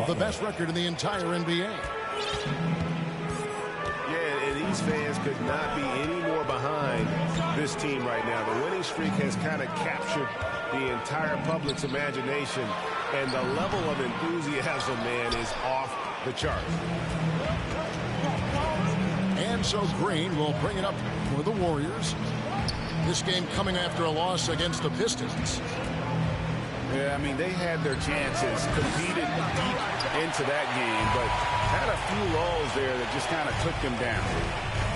the best record in the entire NBA. Yeah, and these fans could not be any more behind this team right now. The winning streak has kind of captured the entire public's imagination, and the level of enthusiasm, man, is off the chart. And so Green will bring it up for the Warriors. This game coming after a loss against the Pistons. Yeah, I mean, they had their chances, competed deep into that game, but had a few lulls there that just kind of took them down.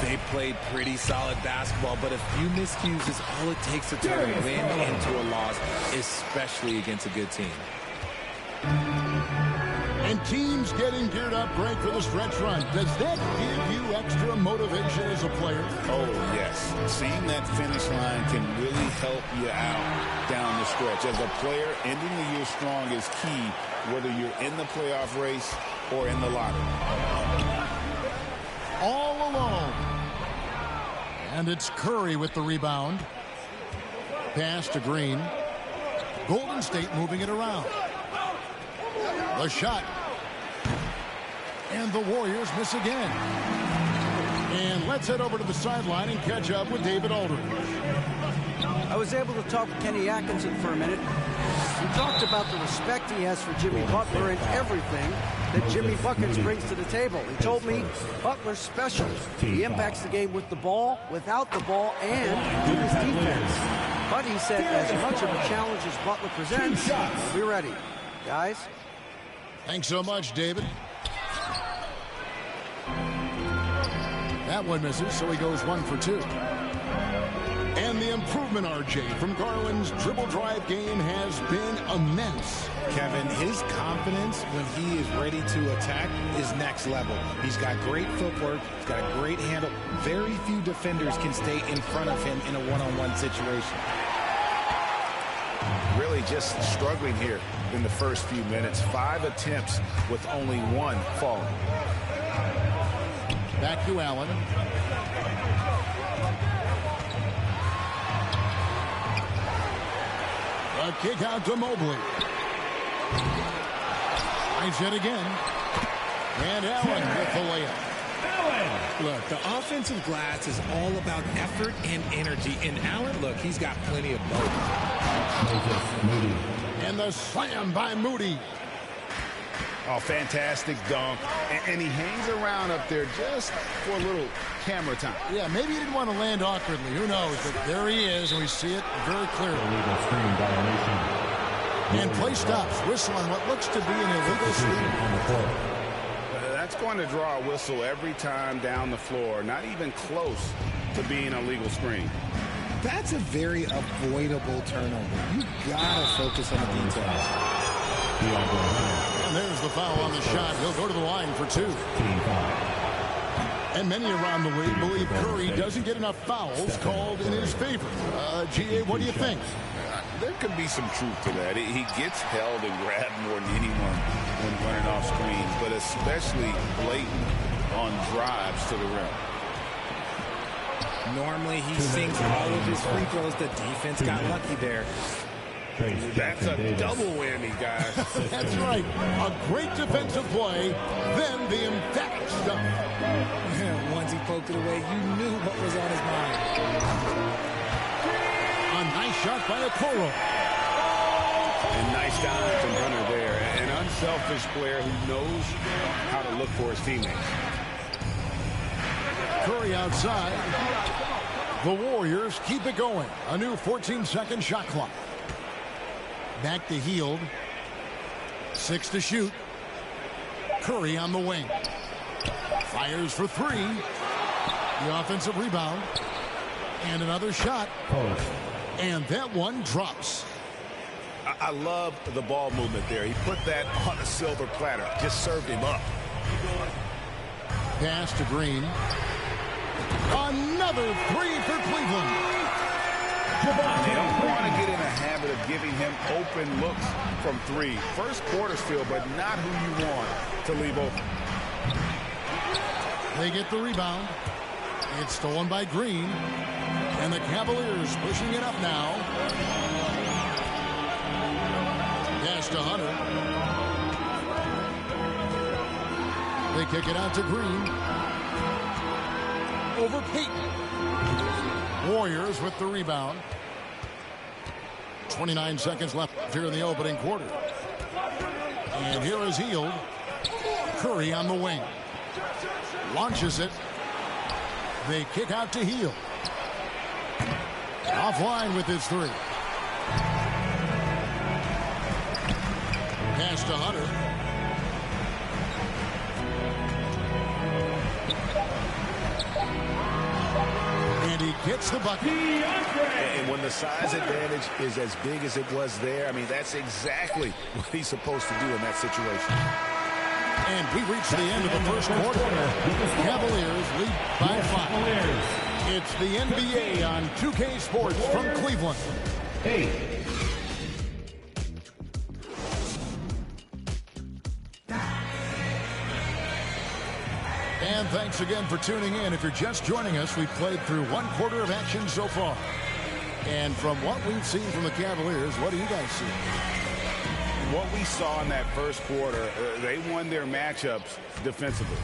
They played pretty solid basketball, but a few miscues is all it takes to turn a win into a loss, especially against a good team. And teams getting geared up, Greg, for the stretch run. Does that give you extra motivation as a player? Oh, yes. Seeing that finish line can really help you out down the stretch. As a player, ending the year strong is key, whether you're in the playoff race or in the lottery. All alone. And it's Curry with the rebound. Pass to Green. Golden State moving it around. The shot. And the Warriors miss again. And let's head over to the sideline and catch up with David Aldridge. I was able to talk with Kenny Atkinson for a minute. He talked about the respect he has for Jimmy Butler and everything that Jimmy Buckets brings to the table. He told me Butler's special. He impacts the game with the ball, without the ball, and with his defense. But he said as much of a challenge as Butler presents, we'll be ready. Guys? Thanks so much, David. That one misses, so he goes 1 for 2. And the improvement, RJ, from Garland's dribble drive game has been immense. Kevin, his confidence when he is ready to attack is next level. He's got great footwork. He's got a great handle. Very few defenders can stay in front of him in a one-on-one situation. Really just struggling here in the first few minutes. 5 attempts with only 1 falling. Back to Allen. A kick out to Mobley. Nice hit again. And Allen with the layup. Look, the offensive glass is all about effort and energy. And Allen, look, he's got plenty of both. And the slam by Moody. Oh, fantastic dunk. And he hangs around up there just for a little camera time. Yeah, maybe he didn't want to land awkwardly. Who knows? But there he is, and we see it very clearly. And play stops. Whistle on what looks to be an illegal screen. That's going to draw a whistle every time down the floor. Not even close to being a legal screen. That's a very avoidable turnover. You gotta focus on the details. And there's the foul on the shot. He'll go to the line for 2. And many around the league believe Curry doesn't get enough fouls called in his favor. G.A., what do you think? There could be some truth to that. He gets held and grabbed more than anyone when running off screens, but especially blatant on drives to the rim. Normally, he sinks all of his free throws. The defense got lucky there. That's a double whammy, guys. That's right. A great defensive play, then the emphatic stuff. Once he poked it away, you knew what was on his mind. A nice shot by Okoro. And nice dive from Hunter there. An unselfish player who knows how to look for his teammates. Curry outside. The Warriors keep it going. A new 14-second shot clock. Back to Hield. 6 to shoot. Curry on the wing. Fires for 3. The offensive rebound. And another shot. And that one drops. I love the ball movement there. He put that on a silver platter. Just served him up. Pass to Green. Another 3 for Cleveland. They don't want to get in a habit of giving him open looks from 3. First quarter still, but not who you want to leave open. They get the rebound. It's stolen by Green. And the Cavaliers pushing it up now. Pass to Hunter. They kick it out to Green. Over Peyton. Warriors with the rebound. 29 seconds left here in the opening quarter. And here is Hield. Curry on the wing. Launches it. They kick out to Hield. Offline with his three. Pass to Hunter. And he gets the bucket. And when the size advantage is as big as it was there, I mean, that's exactly what he's supposed to do in that situation. And we reach the end of the first quarter. Cavaliers lead by 5. It's the NBA on 2K Sports from Cleveland. And thanks again for tuning in. If you're just joining us, we've played through one quarter of action so far. And from what we've seen from the Cavaliers, what do you guys see? What we saw in that first quarter, they won their matchups defensively.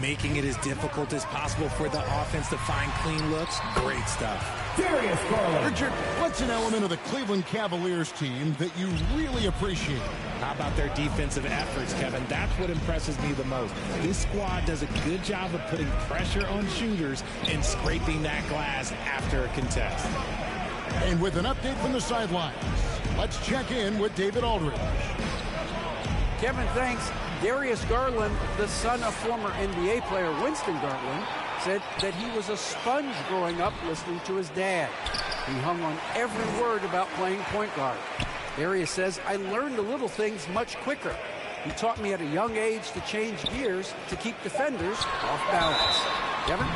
Making it as difficult as possible for the offense to find clean looks. Great stuff. Richard, what's an element of the Cleveland Cavaliers team that you really appreciate? How about their defensive efforts, Kevin? That's what impresses me the most. This squad does a good job of putting pressure on shooters and scraping that glass after a contest. And with an update from the sidelines, let's check in with David Aldridge. Kevin, thanks. Darius Garland, the son of former NBA player Winston Garland, said that he was a sponge growing up listening to his dad. He hung on every word about playing point guard. Darius says, I learned the little things much quicker. He taught me at a young age to change gears to keep defenders off balance. Kevin?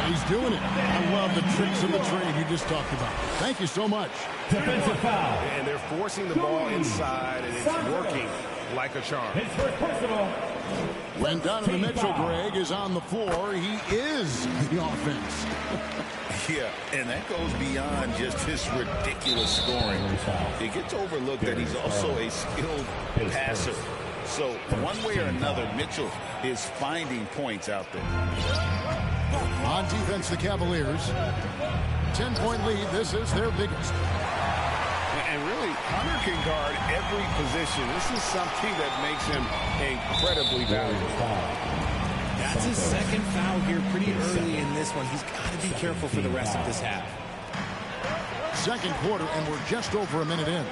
He's doing it. I love the tricks of the trade you just talked about. Thank you so much. Defensive foul. And they're forcing the ball inside, and it's working like a charm. When Donovan Mitchell, Greg, is on the floor, he is the offense. Yeah, and that goes beyond just his ridiculous scoring. It gets overlooked that he's also a skilled passer. So one way or another, Mitchell is finding points out there. On defense, the Cavaliers. 10-point lead. This is their biggest. And really, Hunter can guard every position. This is something that makes him incredibly valuable. That's his second foul here pretty early in this one. He's got to be careful for the rest of this half. Second quarter, and we're just over a minute in.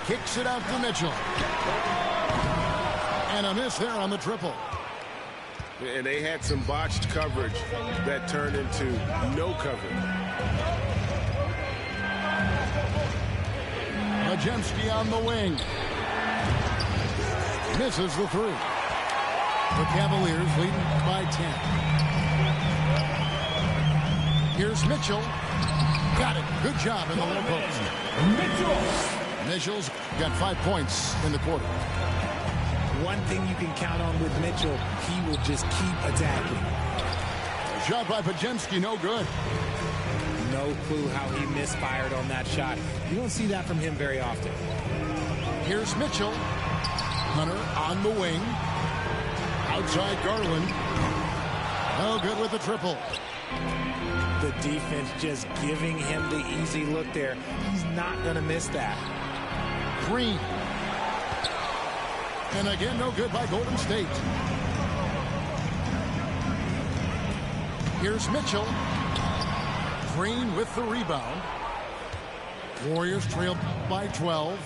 Kicks it out to Mitchell. And a miss there on the triple. And they had some botched coverage that turned into no coverage. Majemski on the wing. Misses the three. The Cavaliers leading by 10. Here's Mitchell. Got it. Good job in the low post. Mitchell's got 5 points in the quarter. One thing you can count on with Mitchell, he will just keep attacking. Shot by Pajemski, no good. No clue how he misfired on that shot. You don't see that from him very often. Here's Mitchell. Hunter on the wing. Outside Garland. No good with the triple. The defense just giving him the easy look there. He's not going to miss that. Green. And again, no good by Golden State. Here's Mitchell. Green with the rebound. Warriors trail by 12.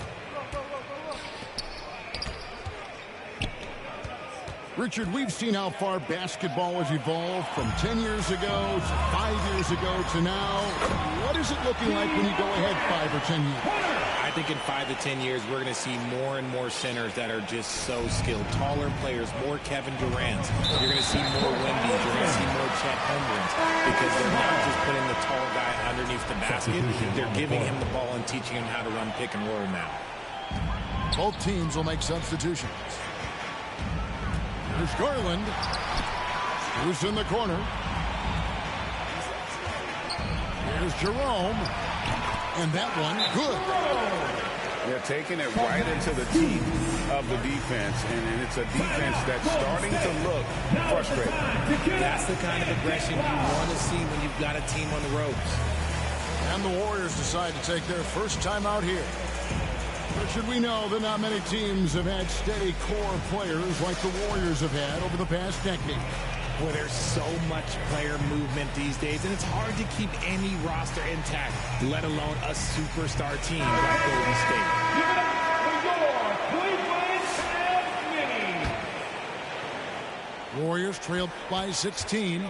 Richard, we've seen how far basketball has evolved from 10 years ago to 5 years ago to now. What is it looking like when you go ahead 5 or 10 years? I think in 5 to 10 years, we're going to see more and more centers that are just so skilled. Taller players, more Kevin Durant's. You're going to see more Wemby's. You're going to see more Chet Holmgren's because they're not just putting the tall guy underneath the basket. They're giving him the ball and teaching him how to run pick and roll now. Both teams will make substitutions. Here's Garland. Who's in the corner? Here's Jerome. And that one, good. Yeah, taking it right into the teeth of the defense, and it's a defense that's starting to look frustrated. That's the kind of aggression you want to see when you've got a team on the ropes. And the Warriors decide to take their first time out here. But should we know that not many teams have had steady core players like the Warriors have had over the past decade. Well, there's so much player movement these days, and it's hard to keep any roster intact, let alone a superstar team like Golden State. Give it up for your Cleveland Mini. Warriors trailed by 16.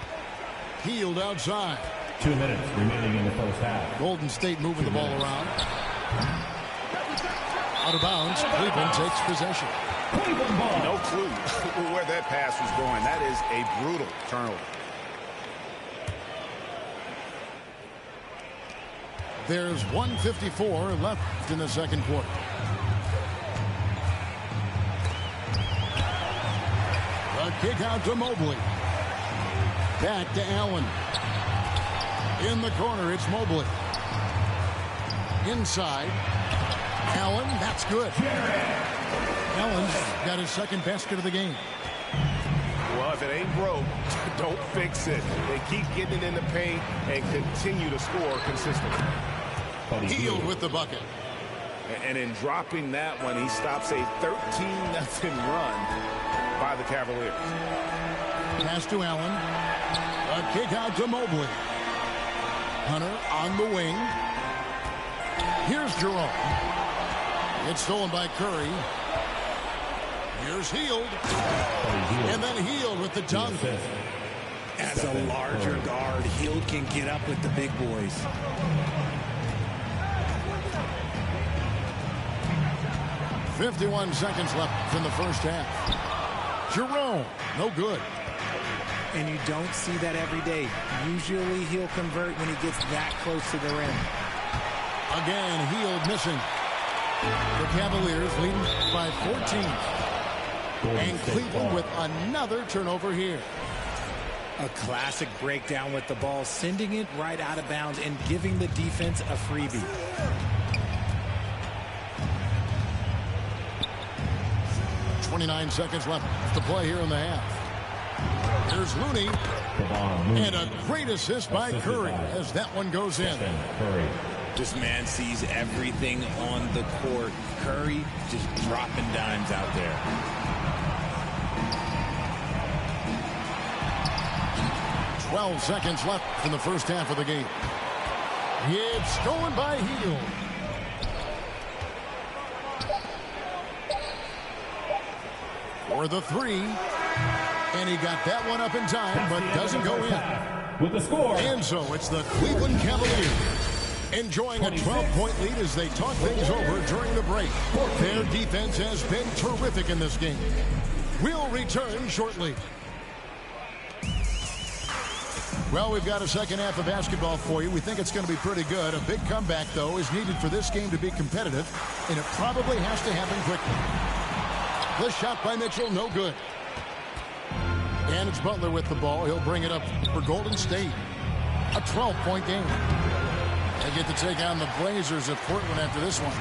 Hield outside. 2 minutes remaining in the first half. Golden State moving the ball around. Out of bounds. Cleveland takes possession. No clue where that pass was going. That is a brutal turnover. There's 1:54 left in the second quarter. A kick out to Mobley. Back to Allen. In the corner, it's Mobley. Inside. Allen, that's good. Allen's got his second basket of the game. Well, if it ain't broke, don't fix it. They keep getting it in the paint and continue to score consistently. Hield with the bucket. And in dropping that one, he stops a 13-0 run by the Cavaliers. Pass to Allen. A kick out to Mobley. Hunter on the wing. Here's Jerome. It's stolen by Curry. Here's Hield. And then Hield with the dunk. As a larger guard, Hield can get up with the big boys. .51 seconds left in the first half. Jerome, no good. And you don't see that every day. Usually he'll convert when he gets that close to the rim. Again, Hield missing. The Cavaliers leading by 14. And Cleveland with another turnover here. A classic breakdown with the ball, sending it right out of bounds and giving the defense a freebie. .29 seconds left to play here in the half. Here's Looney. And a great assist by Curry as that one goes in. This man sees everything on the court. Curry just dropping dimes out there. .12 seconds left in the first half of the game. It's stolen by Hield. For the three. And he got that one up in time, but doesn't go in. With the score. And so it's the Cleveland Cavaliers enjoying a 12-point lead as they talk things over during the break. Their defense has been terrific in this game. We'll return shortly. Well, we've got a second half of basketball for you. We think it's going to be pretty good. A big comeback, though, is needed for this game to be competitive, and it probably has to happen quickly. The shot by Mitchell, no good. And it's Butler with the ball. He'll bring it up for Golden State. A 12-point game. They get to take on the Blazers of Portland after this one.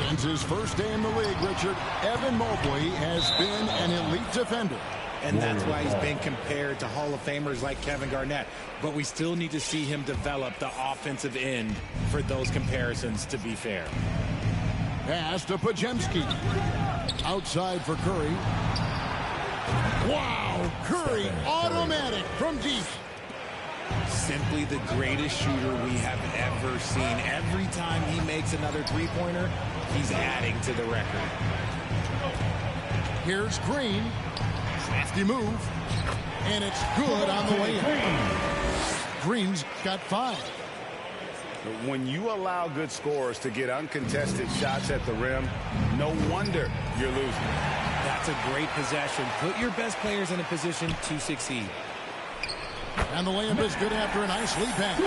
Since his first day in the league, Richard, Evan Mobley has been an elite defender. And that's why he's been compared to Hall of Famers like Kevin Garnett. But we still need to see him develop the offensive end for those comparisons to be fair. Pass to Pajemski. Outside for Curry. Wow, Curry automatic from deep. Simply the greatest shooter we have ever seen. Every time he makes another three-pointer, he's adding to the record. Here's Green. Crafty move. And it's good on the way in. Green's got 5. When you allow good scorers to get uncontested shots at the rim, no wonder you're losing. That's a great possession. Put your best players in a position to succeed. And the layup is good after a nice lead pass.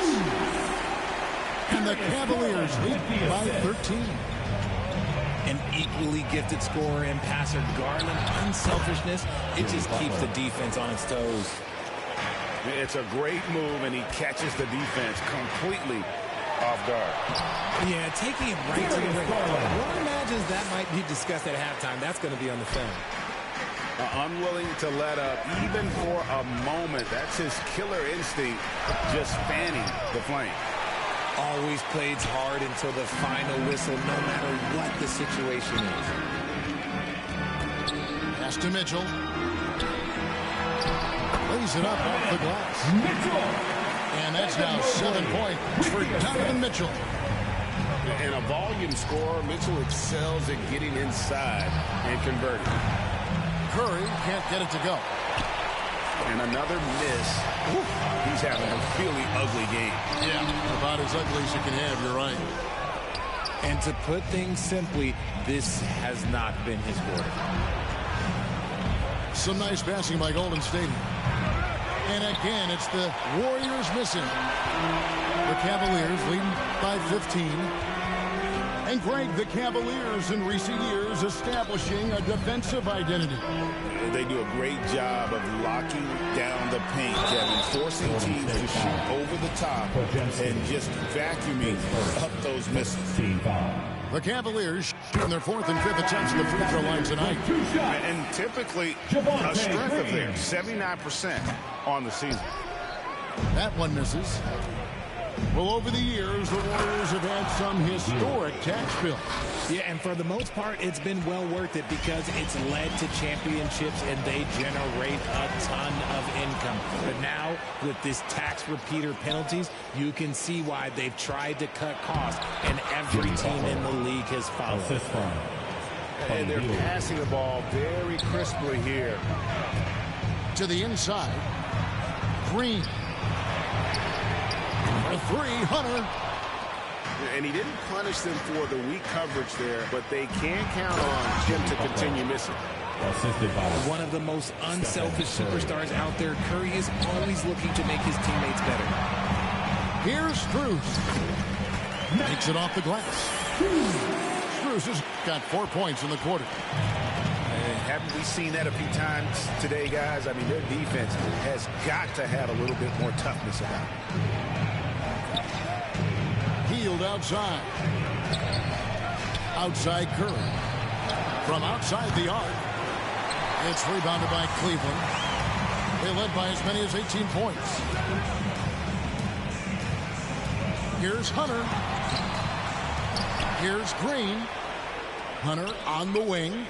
And the Cavaliers lead by 13. An equally gifted scorer and passer, Garland. Unselfishness, it just keeps the defense on its toes. It's a great move, and he catches the defense completely off guard. Yeah, taking it right to the ring. One imagines that might be discussed at halftime. That's going to be on the film. Unwilling to let up even for a moment. That's his killer instinct, just fanning the flame. Always plays hard until the final whistle, no matter what the situation is. Pass to Mitchell. Lays it up off the glass. Mitchell. And that's now 7 points for Donovan Mitchell. In a volume score, Mitchell excels at getting inside and converting. Curry can't get it to go. And another miss. He's having a really ugly game. Yeah, about as ugly as you can have, you're right. And to put things simply, this has not been his quarter. Some nice passing by Golden State. And again, it's the Warriors missing. The Cavaliers leading by 15. And Greg, the Cavaliers in recent years establishing a defensive identity. They do a great job of locking down the paint, Kevin, forcing teams to shoot over the top and just vacuuming up those misses. The Cavaliers shooting their 4th and 5th attempts at the free throw line tonight. And typically a strength of theirs, 79% on the season. That one misses. Well, over the years, the Warriors have had some historic tax bills. Yeah, and for the most part, it's been well worth it because it's led to championships and they generate a ton of income. But now, with this tax repeater penalties, you can see why they've tried to cut costs, and every team in the league has followed. And they're passing the ball very crisply here. To the inside. Green. For 3, Hunter. And he didn't punish them for the weak coverage there, but they can count on him to continue missing. One of the most unselfish superstars out there, Curry is always looking to make his teammates better. Here's Strus. Makes it off the glass. Strus has got 4 points in the quarter. Haven't we seen that a few times today, guys? I mean, their defense has got to have a little bit more toughness about it. Healed outside. Outside Curry. From outside the arc. It's rebounded by Cleveland. They led by as many as 18 points. Here's Hunter. Here's Green. Hunter on the wing.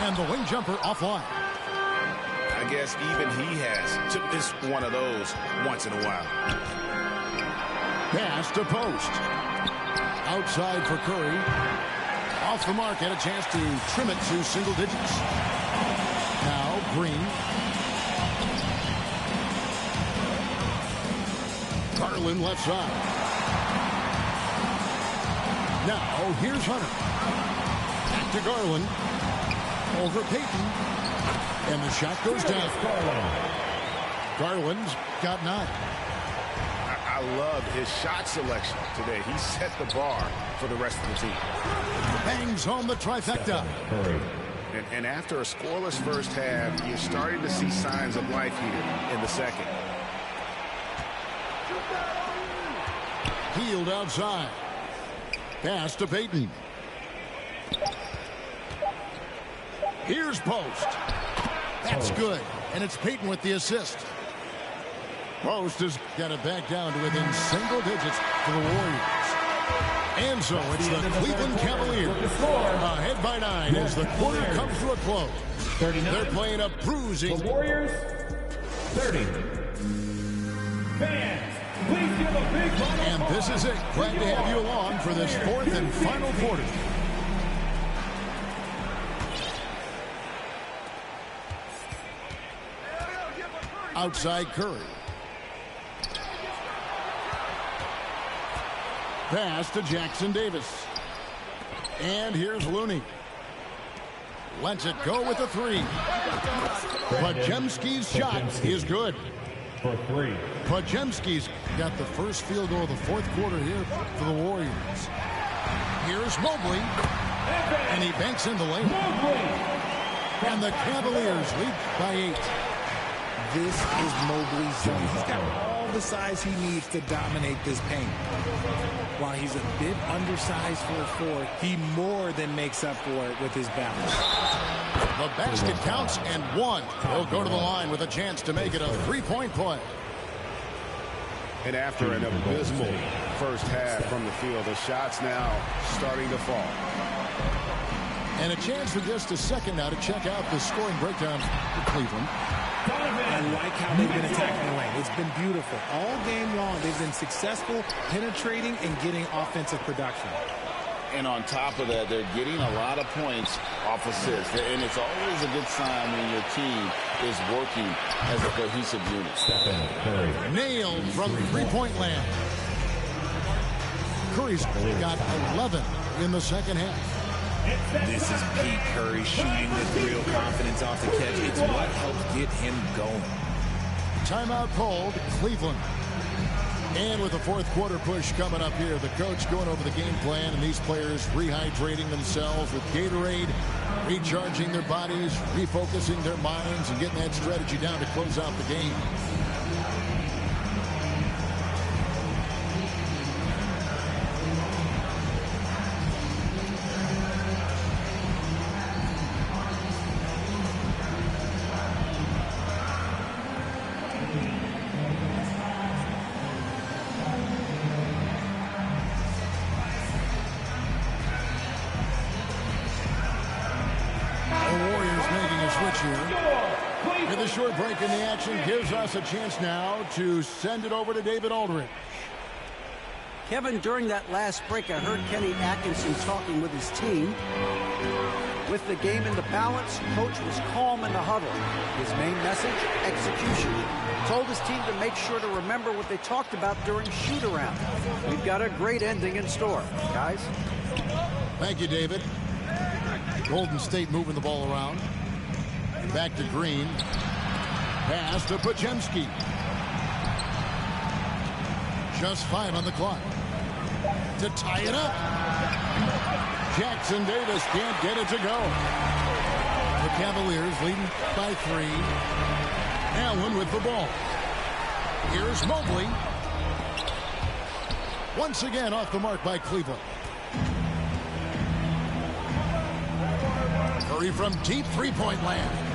And the wing jumper offline. I guess even he has took this one of those once in a while. Pass to post. Outside for Curry. Off the mark, had a chance to trim it to single digits. Now Green. Garland left side. Now here's Hunter. Back to Garland. Over Payton. And the shot goes down. Garland's got 9. I love his shot selection today. He set the bar for the rest of the team. Bangs home the trifecta. And after a scoreless first half, you're starting to see signs of life here in the second. Healed outside. Pass to Payton. Here's Post. That's good. And it's Payton with the assist. Post has got it back down to within single digits for the Warriors. And so it's the Cleveland Cavaliers ahead by 9 as the quarter comes to a close. They're playing a bruising. The Warriors, 30. Fans, please give a big round of And this is it. Glad to have you along for this 4th and final quarter. Outside Curry. Pass to Jackson Davis. And here's Looney. Lets it go with a 3. Podziemski's shot is good. for 3. Podziemski's got the first field goal of the 4th quarter here for the Warriors. Here's Mobley. And he banks in the lane. And the Cavaliers lead by 8. This is Mobley's zone. He's got all the size he needs to dominate this paint. While he's a bit undersized for a 4, he more than makes up for it with his balance. The basket counts and one. He'll go to the line with a chance to make it a 3-point play. And after an abysmal first half from the field, the shots now starting to fall. And a chance for just a second now to check out the scoring breakdown for Cleveland. I like how they've been attacking the lane. It's been beautiful. All game long, they've been successful penetrating and getting offensive production. And on top of that, they're getting a lot of points off assists. And it's always a good sign when your team is working as a cohesive unit. Nailed from three-point land. Curry's got 11 in the second half. This is Pete Curry shooting with real confidence off the catch. It's what helps get him going. Timeout called, Cleveland. And with the fourth quarter push coming up here, the coach going over the game plan and these players rehydrating themselves with Gatorade, recharging their bodies, refocusing their minds, and getting that strategy down to close out the game. The short break in the action gives us a chance now to send it over to David Aldridge. Kevin, during that last break, I heard Kenny Atkinson talking with his team. With the game in the balance, coach was calm in the huddle. His main message, execution. Told his team to make sure to remember what they talked about during shoot-around. We've got a great ending in store, guys. Thank you, David. Golden State moving the ball around. Back to Green. Pass to Podziemski. Just 5 on the clock. To tie it up. Jackson Davis can't get it to go. The Cavaliers leading by 3. Allen with the ball. Here's Mobley. Once again off the mark by Cleveland. Curry from deep three-point land.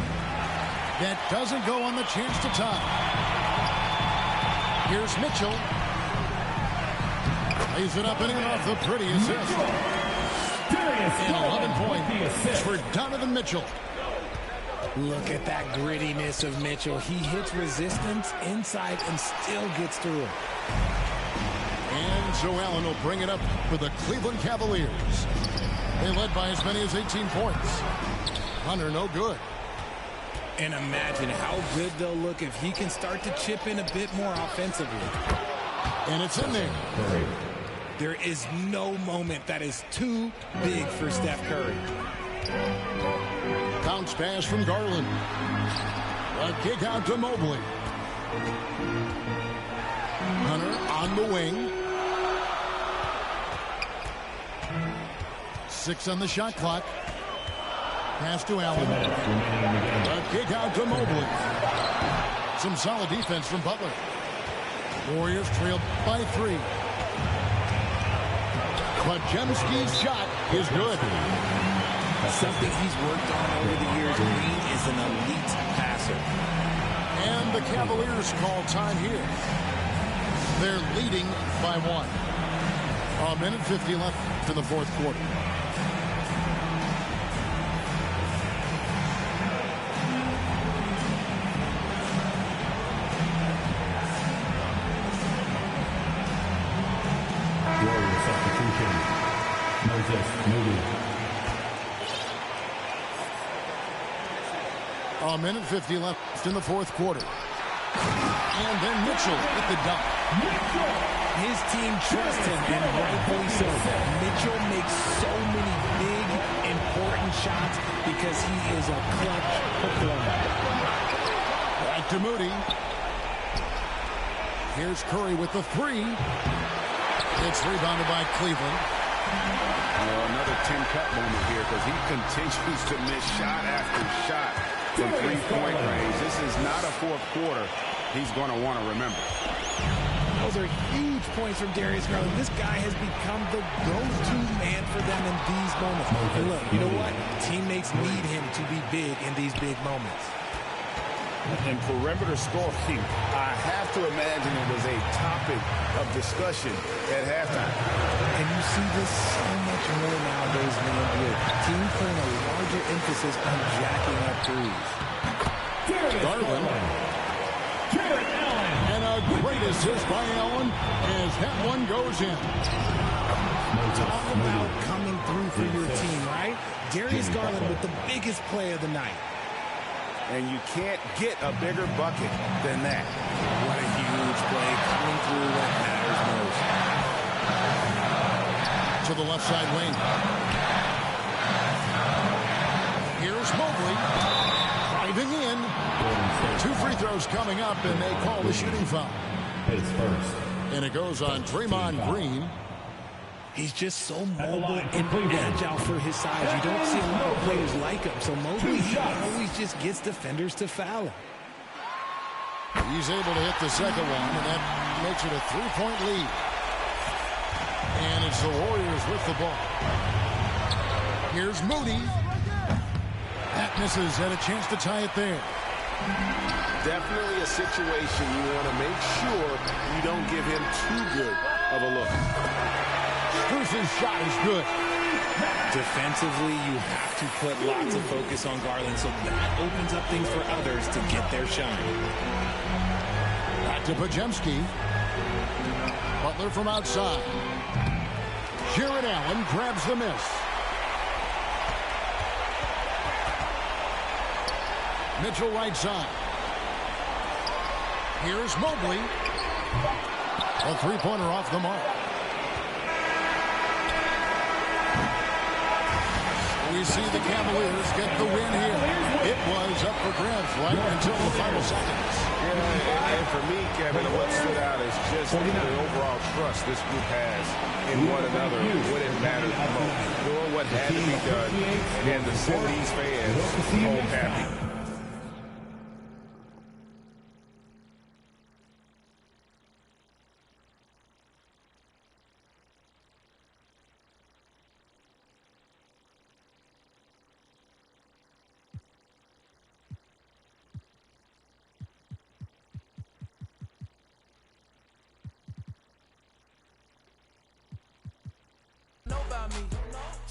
That doesn't go on the chance to tie. Here's Mitchell. Lays it up and in off the pretty assist. And 11 points for Donovan Mitchell. Look at that grittiness of Mitchell. He hits resistance inside and still gets through it. And so Allen will bring it up for the Cleveland Cavaliers. They led by as many as 18 points. Hunter, no good. And imagine how good they'll look if he can start to chip in a bit more offensively. And it's in there. There is no moment that is too big for Steph Curry. Bounce pass from Garland. A kick out to Mobley. Hunter on the wing. 6 on the shot clock. Pass to Allen. A kick out to Mobley. Some solid defense from Butler. Warriors trailed by 3. Podziemski's shot is good. Something he's worked on over the years. Green is an elite passer. And the Cavaliers call time here. They're leading by 1. 1:50 left in the fourth quarter. A minute 50 left in the fourth quarter. And then Mitchell with the dunk. His team trusts him, and rightfully so. Mitchell makes so many big, important shots because he is a clutch performer. Back to Moody. Here's Curry with the 3. It's rebounded by Cleveland. Another Tim Cut moment here because he continues to miss shot after shot from three-point range. This is not a fourth quarter he's going to want to remember. Those are huge points from Darius Garland. This guy has become the go-to man for them in these moments. And look, you know what? Teammates need him to be big in these big moments. And perimeter scoring, I have to imagine it was a topic of discussion at halftime. And you see this so much more nowadays in the NBA. Teams putting a larger emphasis on jacking up threes. Garland. And a great assist by Allen as that one goes in. Talk about coming through for your team, right? Darius Garland with the biggest play of the night. And you can't get a bigger bucket than that. What a huge play coming through when it matters most. To the left side wing. Here's Mobley. Driving in. 2 free throws coming up, and they call the shooting foul. And it goes on Draymond Green. He's just so mobile and agile for his size. You don't see a lot of players like him. So Mobley always just gets defenders to foul him. He's able to hit the second one, and that makes it a 3-point lead. And it's the Warriors with the ball. Here's Moody. That misses, and a chance to tie it there. Definitely a situation you want to make sure you don't give him too good of a look. Bruce's shot is good. Defensively, you have to put lots of focus on Garland, so that opens up things for others to get their shine. Back to Pajemski. Butler from outside. Jared Allen grabs the miss. Mitchell right side. Here's Mobley. A 3-pointer off the mark. We see the Cavaliers get the win here. It was up for grabs right until the final seconds. Yeah, and for me, Kevin, what stood out is just the overall trust this group has in one another when it matters the most. Doing what had to be done and to send these fans home happy.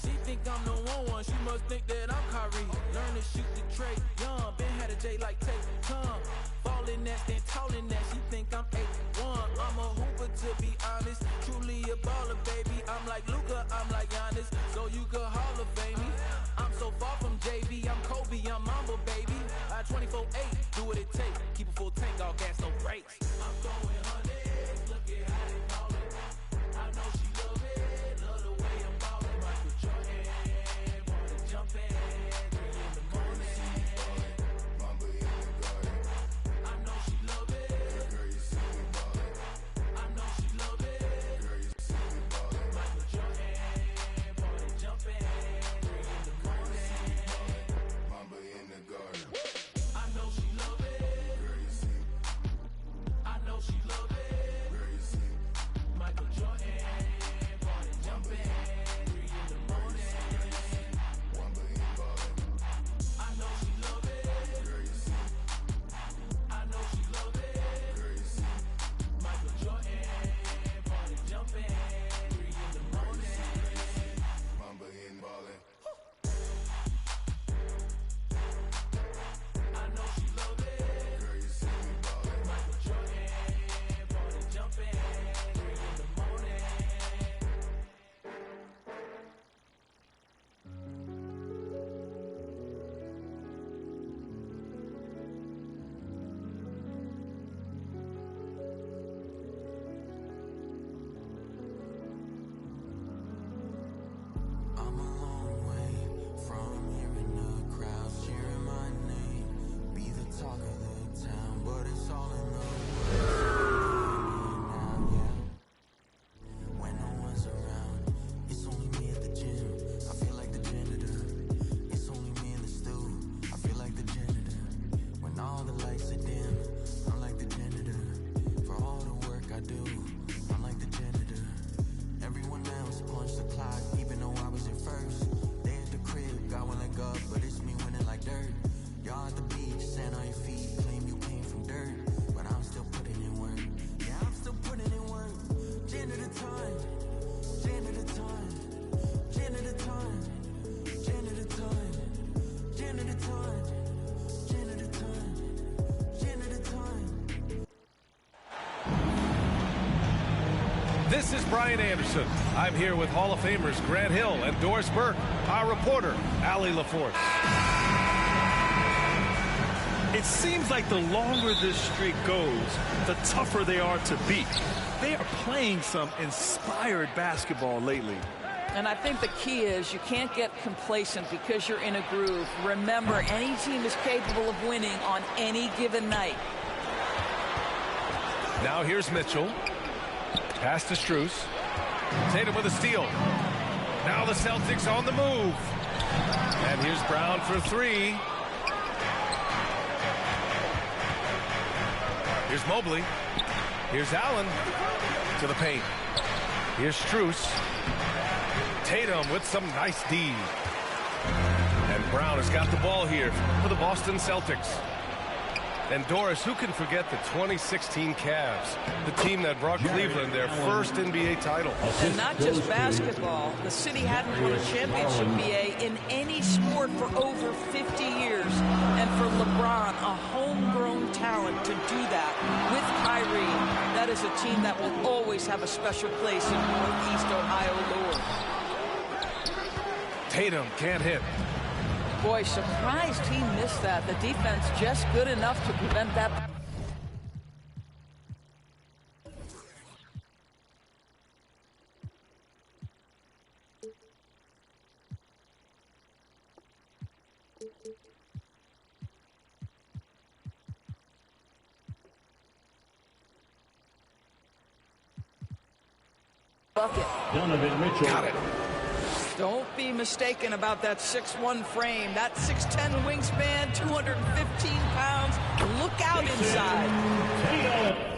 She think I'm the one. She must think that I'm Kyrie. Learn to shoot the tray. Young, been had a J like Tate. Come, falling that, then tallin' that. She think I'm 8'1". I'm a hooper to be honest. Truly a baller, baby. I'm like Luka, I'm like Giannis. So you could Hall of Fame me. I'm so far from JV. I'm Kobe, I'm Mamba, baby. I 24/8, do what it takes. Keep a full tank, all gas, no brakes. I'm going hundreds. Look at how they ballin'. I know she love it. Love the way I'm ballin'. Michael Jordan, wanna jump in. 3 in the morning. Mamba in the garden. I know she love it. Girl, you see me ballin'. I know she love it. Girl, you see me ballin'. Michael Jordan, wanna jump in. 3 in the morning. Mamba in the garden. I know she love it. Girl, you see. I know she love it. This is Brian Anderson. I'm here with Hall of Famers Grant Hill and Doris Burke, our reporter, Allie LaForce. It seems like the longer this streak goes, the tougher they are to beat. They are playing some inspired basketball lately. And I think the key is you can't get complacent because you're in a groove. Remember, any team is capable of winning on any given night. Now here's Mitchell. Pass to Strus. Tatum with a steal. Now the Celtics on the move. And here's Brown for three. Here's Mobley. Here's Allen to the paint. Here's Strus. Tatum with some nice D. And Brown has got the ball here for the Boston Celtics. And Doris, who can forget the 2016 Cavs, the team that brought Cleveland their first NBA title? And not just basketball. The city hadn't won a championship BA in any sport for over 50 years. And for LeBron, a homegrown talent to do that with Kyrie, that is a team that will always have a special place in Northeast Ohio lore. Tatum can't hit. Boy, surprised he missed that. The defense just good enough to prevent that. Bucket. Donovan Mitchell. Got it. Don't be mistaken about that 6'1" frame. That 6'10" wingspan, 215 pounds. Look out inside.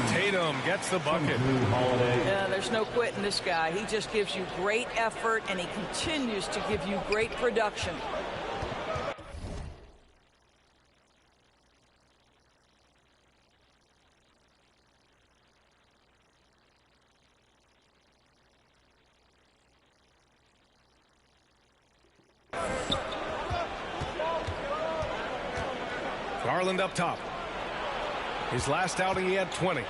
Tatum gets the bucket. Yeah, there's no quitting this guy. He just gives you great effort, and he continues to give you great production. Garland up top. His last outing, he had 20.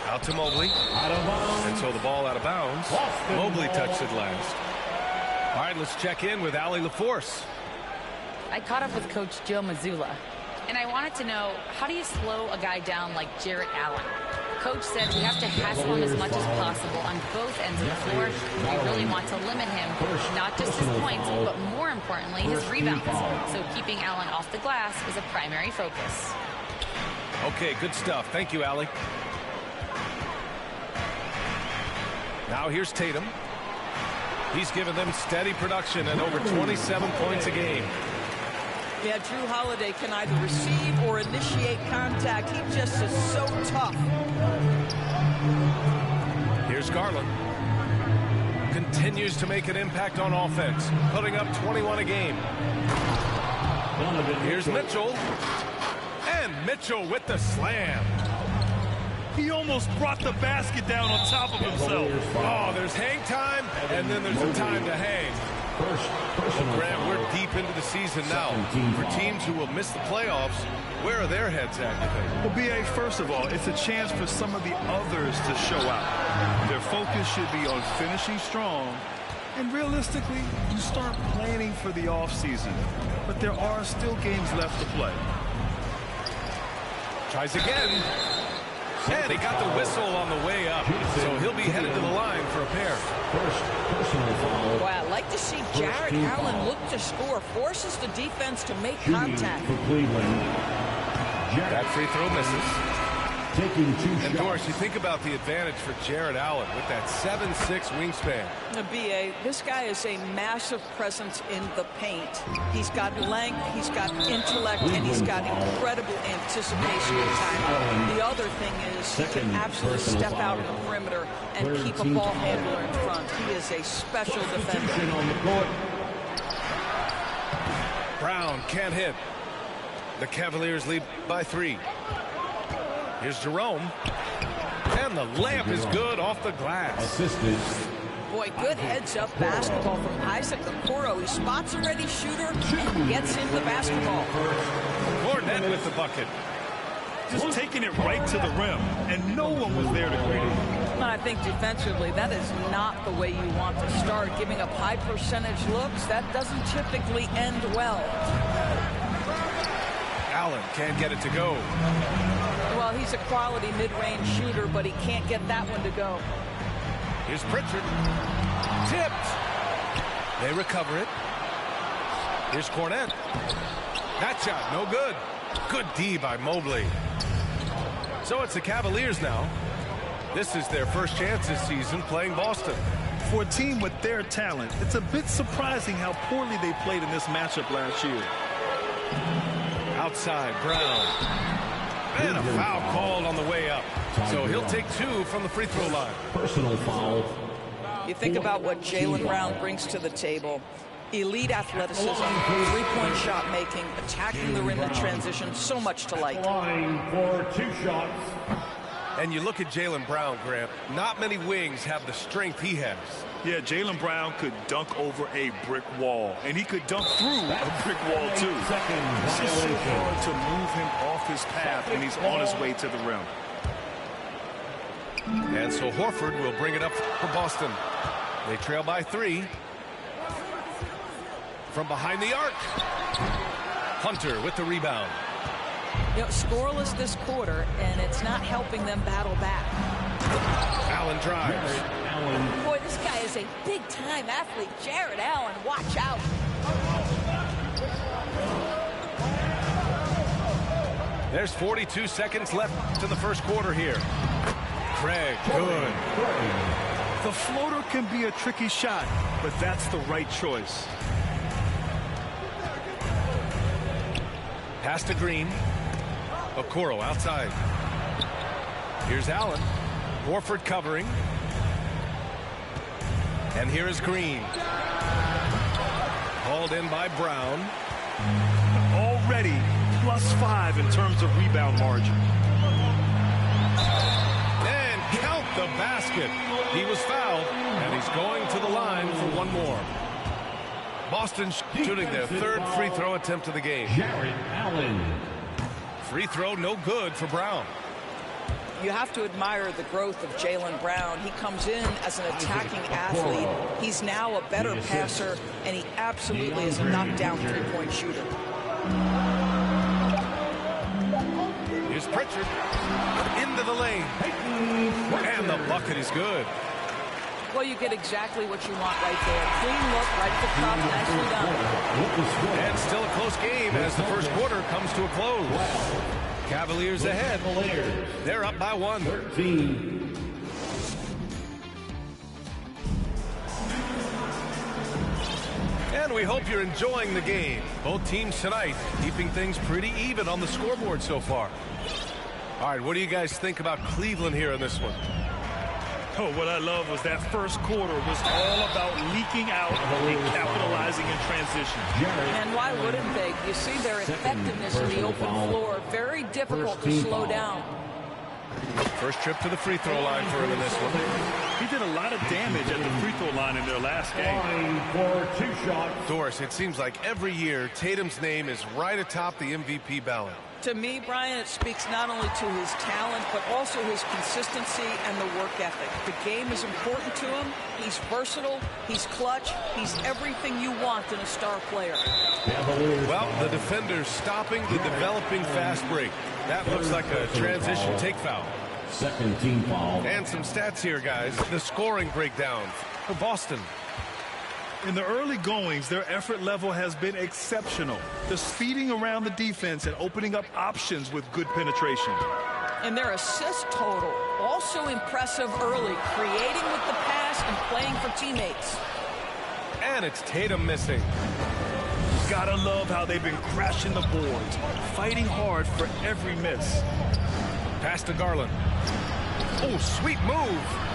Out to Mobley. And so the ball out of bounds. Mobley touched it last. All right, let's check in with Allie LaForce. I caught up with Coach Joe Mazzulla, and I wanted to know, how do you slow a guy down like Jarrett Allen? Coach said we have to hassle him as much as possible on both ends of the floor. We really want to limit him, not just his points, but more importantly, his rebounds. So keeping Allen off the glass is a primary focus. Okay, good stuff. Thank you, Allie. Now here's Tatum. He's given them steady production and over 27 points a game. Yeah, Drew Holiday can either receive or initiate contact. He just is so tough. Here's Garland. Continues to make an impact on offense, putting up 21 a game. Here's Mitchell. And Mitchell with the slam. He almost brought the basket down on top of himself. Oh, there's hang time, and then there's a time to hang. Well, Grant, we're deep into the season now. For teams who will miss the playoffs, where are their heads at, you think? Well, B.A., first of all, it's a chance for some of the others to show out. Their focus should be on finishing strong. And realistically, you start planning for the offseason. But there are still games left to play. Tries again. And he got the whistle on the way up. So he'll be headed to the line for a pair. Well, I'd like to see Jarrett Allen look to score. Forces the defense to make contact. That free throw misses. Taking 2 shots. And Doris, you think about the advantage for Jared Allen with that 7'6" wingspan. B.A., this guy is a massive presence in the paint. He's got length, he's got intellect, and he's got incredible anticipation and timing. The other thing is he can absolutely step out on the perimeter and keep a ball handler in front. He is a special defender. Brown can't hit. The Cavaliers lead by 3. Here's Jerome. And the layup is good off the glass. Assisted. Boy, good heads-up basketball from Isaac Okoro. He spots a ready shooter and gets him the basketball. Cornet with the bucket. Just taking it right to the rim, and no one was there to greet him. I think defensively, that is not the way you want to start. Giving up high percentage looks, that doesn't typically end well. Allen can't get it to go. Well, he's a quality mid-range shooter, but he can't get that one to go. Here's Pritchard. Tipped. They recover it. Here's Cornet. That shot, no good. Good D by Mobley. So it's the Cavaliers now. This is their first chance this season playing Boston. For a team with their talent, it's a bit surprising how poorly they played in this matchup last year. Outside, Brown. And a foul called on the way up. So he'll take 2 from the free throw line. Personal foul. You think about what Jaylen Brown brings to the table. Elite athleticism, three-point shot making, attacking the rim in transition, so much to like. Line for 2 shots. And you look at Jaylen Brown, Grant. Not many wings have the strength he has. Yeah, Jaylen Brown could dunk over a brick wall, and he could dunk through a brick wall, too. It's just so hard to move him off his path when he's on his way to the rim. And so Horford will bring it up for Boston. They trail by 3. From behind the arc. Hunter with the rebound. You know, scoreless this quarter, and it's not helping them battle back. Allen drives. Boy, this guy is a big-time athlete. Jared Allen, watch out. There's 42 seconds left to the first quarter here. Craig, good. The floater can be a tricky shot, but that's the right choice. Pass to Green. Okoro outside. Here's Allen. Horford covering. And here is Green. Hauled in by Brown. Already +5 in terms of rebound margin. And count the basket. He was fouled, and he's going to the line for one more. Boston shooting their 3rd free throw attempt of the game. Jared Allen. Free throw no good for Brown. You have to admire the growth of Jaylen Brown. He comes in as an attacking athlete. He's now a better passer, and he absolutely is a knockdown three-point shooter. Here's Pritchard. Into the lane. And the bucket is good. Well, you get exactly what you want right there. Clean look, right at the top, nicely done. And still a close game as the first quarter comes to a close. Cavaliers ahead. They're up by 1. 13. And we hope you're enjoying the game. Both teams tonight keeping things pretty even on the scoreboard so far. All right, what do you guys think about Cleveland here in this one? Oh, what I love was that first quarter was all about leaking out and capitalizing in transition. And why wouldn't they? You see their effectiveness in the open floor. Very difficult to slow down. First trip to the free throw line for him in this one. He did a lot of damage at the free throw line in their last game. Line for 2 shots. Doris, it seems like every year Tatum's name is right atop the MVP ballot. To me, Brian, it speaks not only to his talent, but also his consistency and the work ethic. The game is important to him. He's versatile. He's clutch. He's everything you want in a star player. Well, the defender's stopping the developing fast break. That looks like a transition take foul. Second team foul. And some stats here, guys. The scoring breakdown for Boston. In the early goings, their effort level has been exceptional. They're speeding around the defense and opening up options with good penetration. And their assist total, also impressive early, creating with the pass and playing for teammates. And it's Tatum missing. Gotta love how they've been crashing the boards, fighting hard for every miss. Pass to Garland. Oh, sweet move.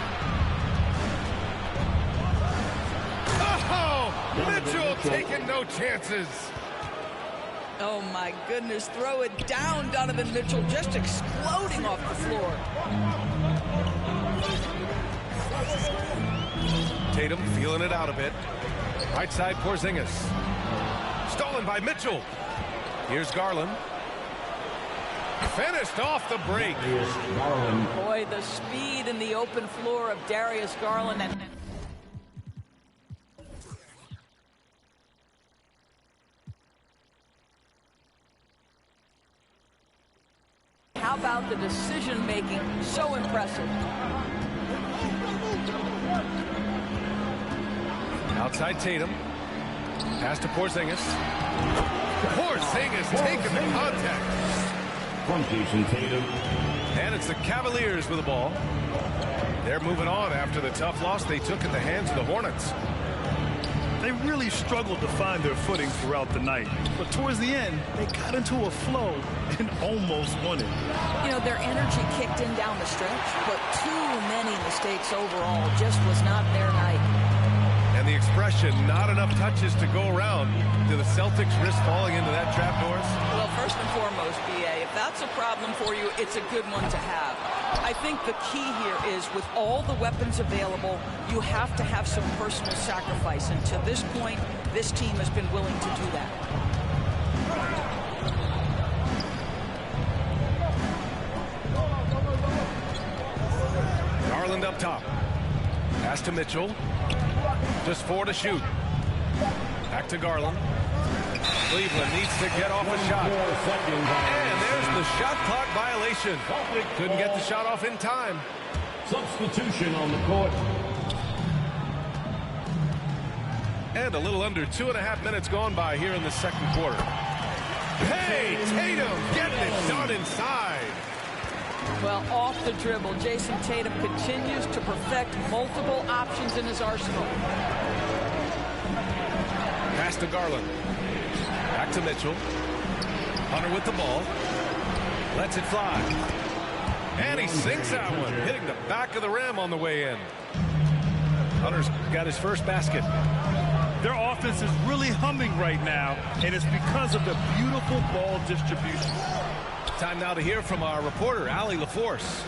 Oh, Mitchell taking no chances. Oh, my goodness. Throw it down, Donovan Mitchell, just exploding off the floor. Tatum feeling it out a bit. Right side, Porzingis. Stolen by Mitchell. Here's Garland. Finished off the break. Boy, the speed in the open floor of Darius Garland. And how about the decision-making? So impressive. Outside Tatum. Pass to Porzingis. Porzingis taking the contact. From Jason Tatum. And it's the Cavaliers with the ball. They're moving on after the tough loss they took at the hands of the Hornets. They really struggled to find their footing throughout the night. But towards the end, they got into a flow and almost won it. You know, their energy kicked in down the stretch, but too many mistakes overall. Just was not their night. And the expression, not enough touches to go around. Do the Celtics risk falling into that trap, Doris? Well, first and foremost, B.A., if that's a problem for you, it's a good one to have. I think the key here is with all the weapons available, you have to have some personal sacrifice. And to this point, this team has been willing to do that. Garland up top. Pass to Mitchell. Just 4 to shoot. Back to Garland. Cleveland needs to get off a shot. And there's the shot clock violation. Couldn't get the shot off in time. Substitution on the court. And a little under 2.5 minutes gone by here in the second quarter. Hey, Tatum getting it done inside. Well, off the dribble, Jason Tatum continues to perfect multiple options in his arsenal. Pass to Garland. Back to Mitchell. Hunter with the ball. Lets it fly. And he sinks that one, hitting the back of the rim on the way in. Hunter's got his first basket. Their offense is really humming right now, and it's because of the beautiful ball distribution. Time now to hear from our reporter, Allie LaForce.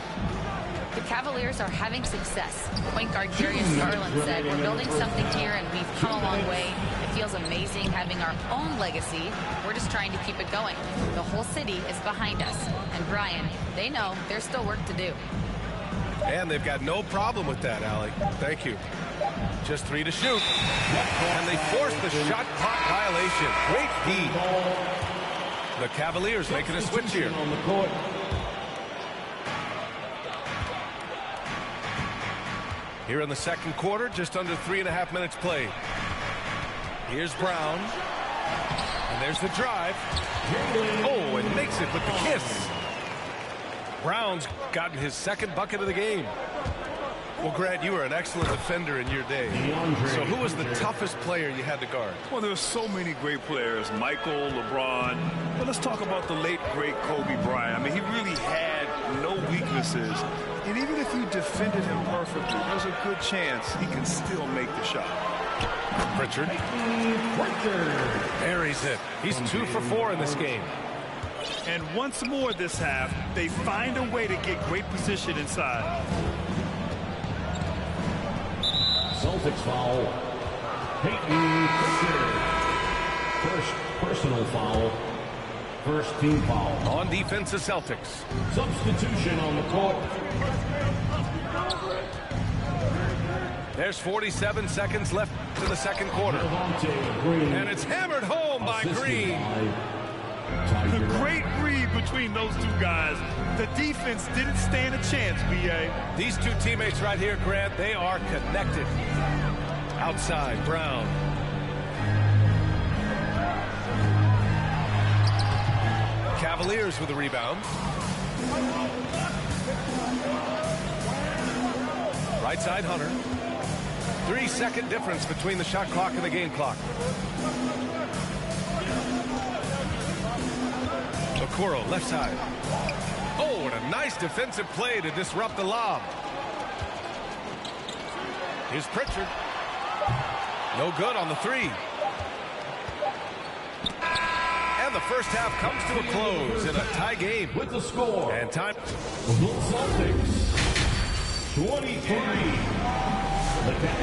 The Cavaliers are having success. Point guard Darius Garland said, "We're building something here and we've come a long way. It feels amazing having our own legacy. We're just trying to keep it going. The whole city is behind us. And Brian, they know there's still work to do." And they've got no problem with that, Allie. Thank you. Just 3 to shoot. And they force the shot clock violation. Great D. The Cavaliers making a switch here. On the court. Here in the second quarter, just under 3.5 minutes played. Here's Brown. And there's the drive. Oh, and makes it with the kiss. Brown's gotten his second bucket of the game. Well, Grant, you were an excellent defender in your day. So who was the toughest player you had to guard? Well, there are so many great players, Michael, LeBron. But let's talk about the late, great Kobe Bryant. I mean, he really had no weaknesses. And even if you defended him perfectly, there's a good chance he can still make the shot. Pritchard. Buries it. He's 2 for 4 in this game. And once more this half, they find a way to get great position inside. Celtics foul. Peyton Pritchard. First personal foul. First team foul. On defense, the Celtics. Substitution on the court. There's 47 seconds left to the second quarter. And it's hammered home by Green. A great read between those two guys. The defense didn't stand a chance, B.A. These two teammates right here, Grant, they are connected. Outside, Brown. Cavaliers with the rebound. Right side, Hunter. 3-second difference between the shot clock and the game clock. Okoro, left side. Oh, and a nice defensive play to disrupt the lob. Here's Pritchard. No good on the three. And the first half comes to a close in a tie game. With the score. And time. The Celtics, 23.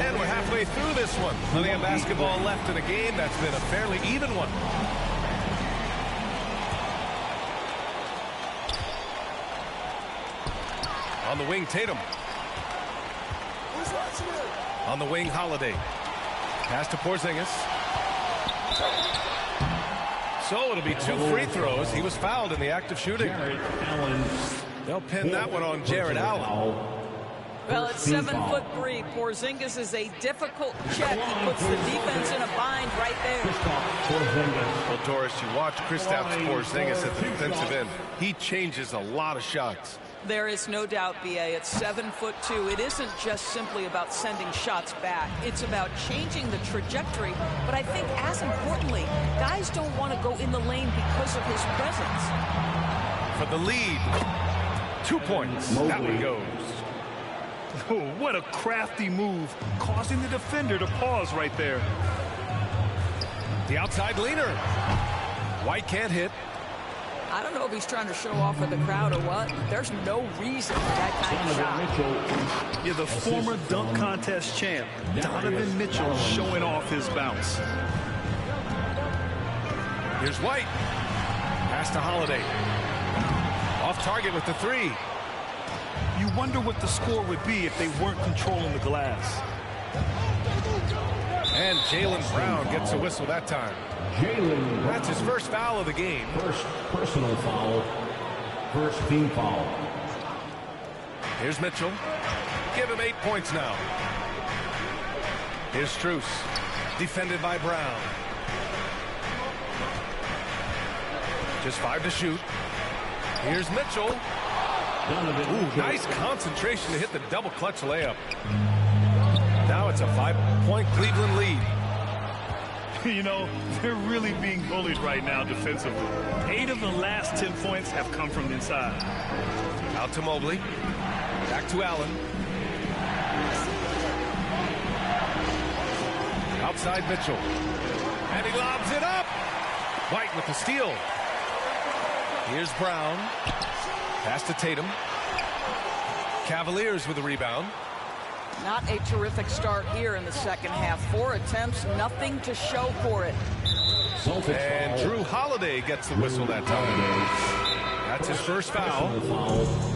And we're halfway through this one. Plenty of basketball left in a game that's been a fairly even one. On the wing, Tatum. On the wing, Holiday. Pass to Porzingis. So it'll be 2 free throws. He was fouled in the act of shooting. They'll pin that one on Jared Allen. Well, at 7'3", Porzingis is a difficult check. He puts the defense in a bind right there. Well, Doris, you watch Kristaps Porzingis at the defensive end. He changes a lot of shots. There is no doubt, B.A. At 7'2", it isn't just simply about sending shots back. It's about changing the trajectory. But I think, as importantly, guys don't want to go in the lane because of his presence. For the lead, 2 points. That one goes. Oh, what a crafty move, causing the defender to pause right there. The outside leaner. White can't hit. I don't know if he's trying to show off for the crowd or what. There's no reason for that kind of shot. Yeah, the former dunk contest champ, Donovan Mitchell, showing off his bounce. Here's White. Pass to Holiday. Off target with the three. You wonder what the score would be if they weren't controlling the glass. And Jaylen Brown gets a whistle that time. That's his first foul of the game. First personal foul. First team foul. Here's Mitchell. Give him 8 points now. Here's Strus. Defended by Brown. Just 5 to shoot. Here's Mitchell. Ooh, nice concentration to hit the double clutch layup. Now it's a 5-point Cleveland lead. You know, they're really being bullied right now defensively. 8 of the last 10 points have come from inside. Out to Mobley. Back to Allen. Outside Mitchell. And he lobs it up. White with the steal. Here's Brown. Pass to Tatum. Cavaliers with the rebound. Not a terrific start here in the second half. 4 attempts, nothing to show for it. And Drew Holiday gets the whistle that time. That's his first foul.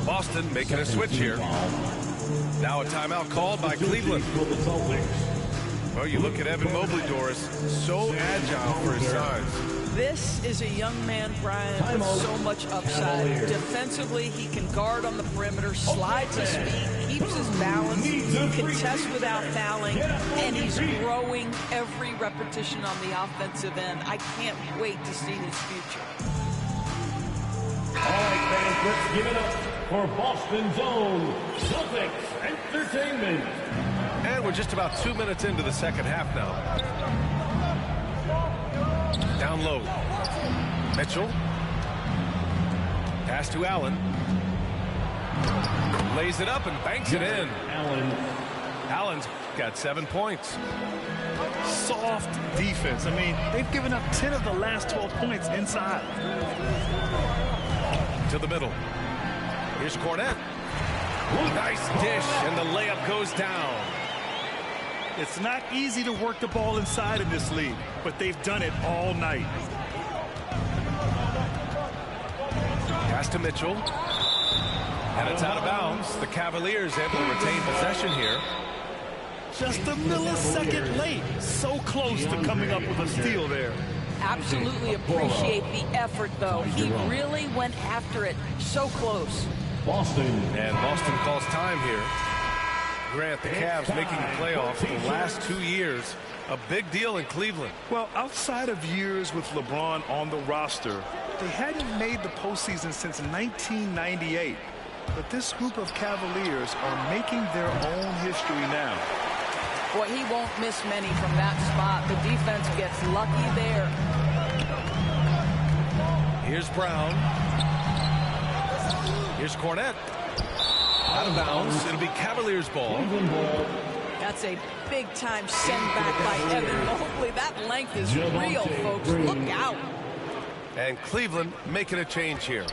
Boston making a switch here. Now a timeout called by Cleveland. Well, you look at Evan Mobley, Doris, so agile for his size. This is a young man, Brian, with so much upside. Defensively, he can guard on the perimeter, slides his feet, keeps his balance, contests without fouling, and he's growing every repetition on the offensive end. I can't wait to see his future. All right, fans, let's give it up for Boston's own Celtics Entertainment. And we're just about 2 minutes into the second half now. Down low. Mitchell. Pass to Allen. Lays it up and banks it in. Allen's got 7 points. Soft defense. I mean, they've given up 10 of the last 12 points inside. To the middle. Here's Cornette. Nice dish, and the layup goes down. It's not easy to work the ball inside in this league, but they've done it all night. Pass to Mitchell. And it's out of bounds. The Cavaliers able to retain possession here. Just a millisecond late. So close to coming up with a steal there. Absolutely appreciate the effort, though. He really went after it. So close. Boston. And Boston calls time here. Grant, the Cavs making the playoffs the last 2 years. A big deal in Cleveland. Well, outside of years with LeBron on the roster, they hadn't made the postseason since 1998. But this group of Cavaliers are making their own history now. Boy, he won't miss many from that spot. The defense gets lucky there. Here's Brown. Here's Cornette. Out of bounds. It'll be Cavaliers ball. That's a big-time send-back by Evan Mobley. That length is real, folks. Look out. And Cleveland making a change here.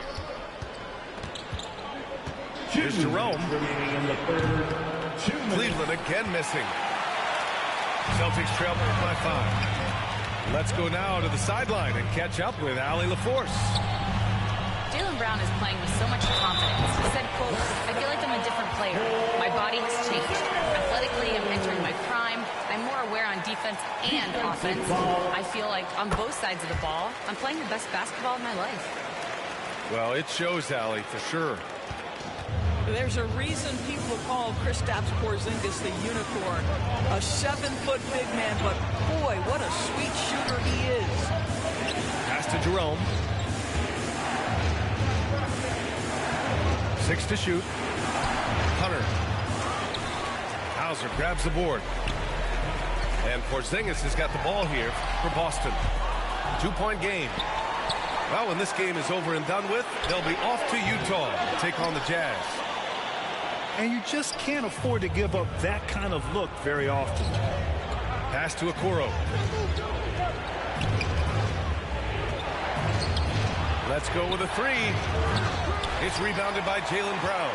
Here's Jerome. Cleveland again missing. Celtics trail by 5. Let's go now to the sideline and catch up with Allie LaForce. Jaylen Brown is playing with so much confidence. He said, quote, "I feel like I'm a different player. My body has changed. Athletically, I'm entering my prime. I'm more aware on defense and offense. I feel like on both sides of the ball, I'm playing the best basketball of my life." Well, it shows, Allie, for sure. There's a reason people call Kristaps Porzingis the unicorn. A 7-foot big man, but boy, what a sweet shooter he is. Pass to Jerome. 6 to shoot. Hunter. Hauser grabs the board. And Porzingis has got the ball here for Boston. 2-point game. Well, when this game is over and done with, they'll be off to Utah to take on the Jazz. And you just can't afford to give up that kind of look very often. Pass to Okoro. Let's go with a 3. It's rebounded by Jaylen Brown.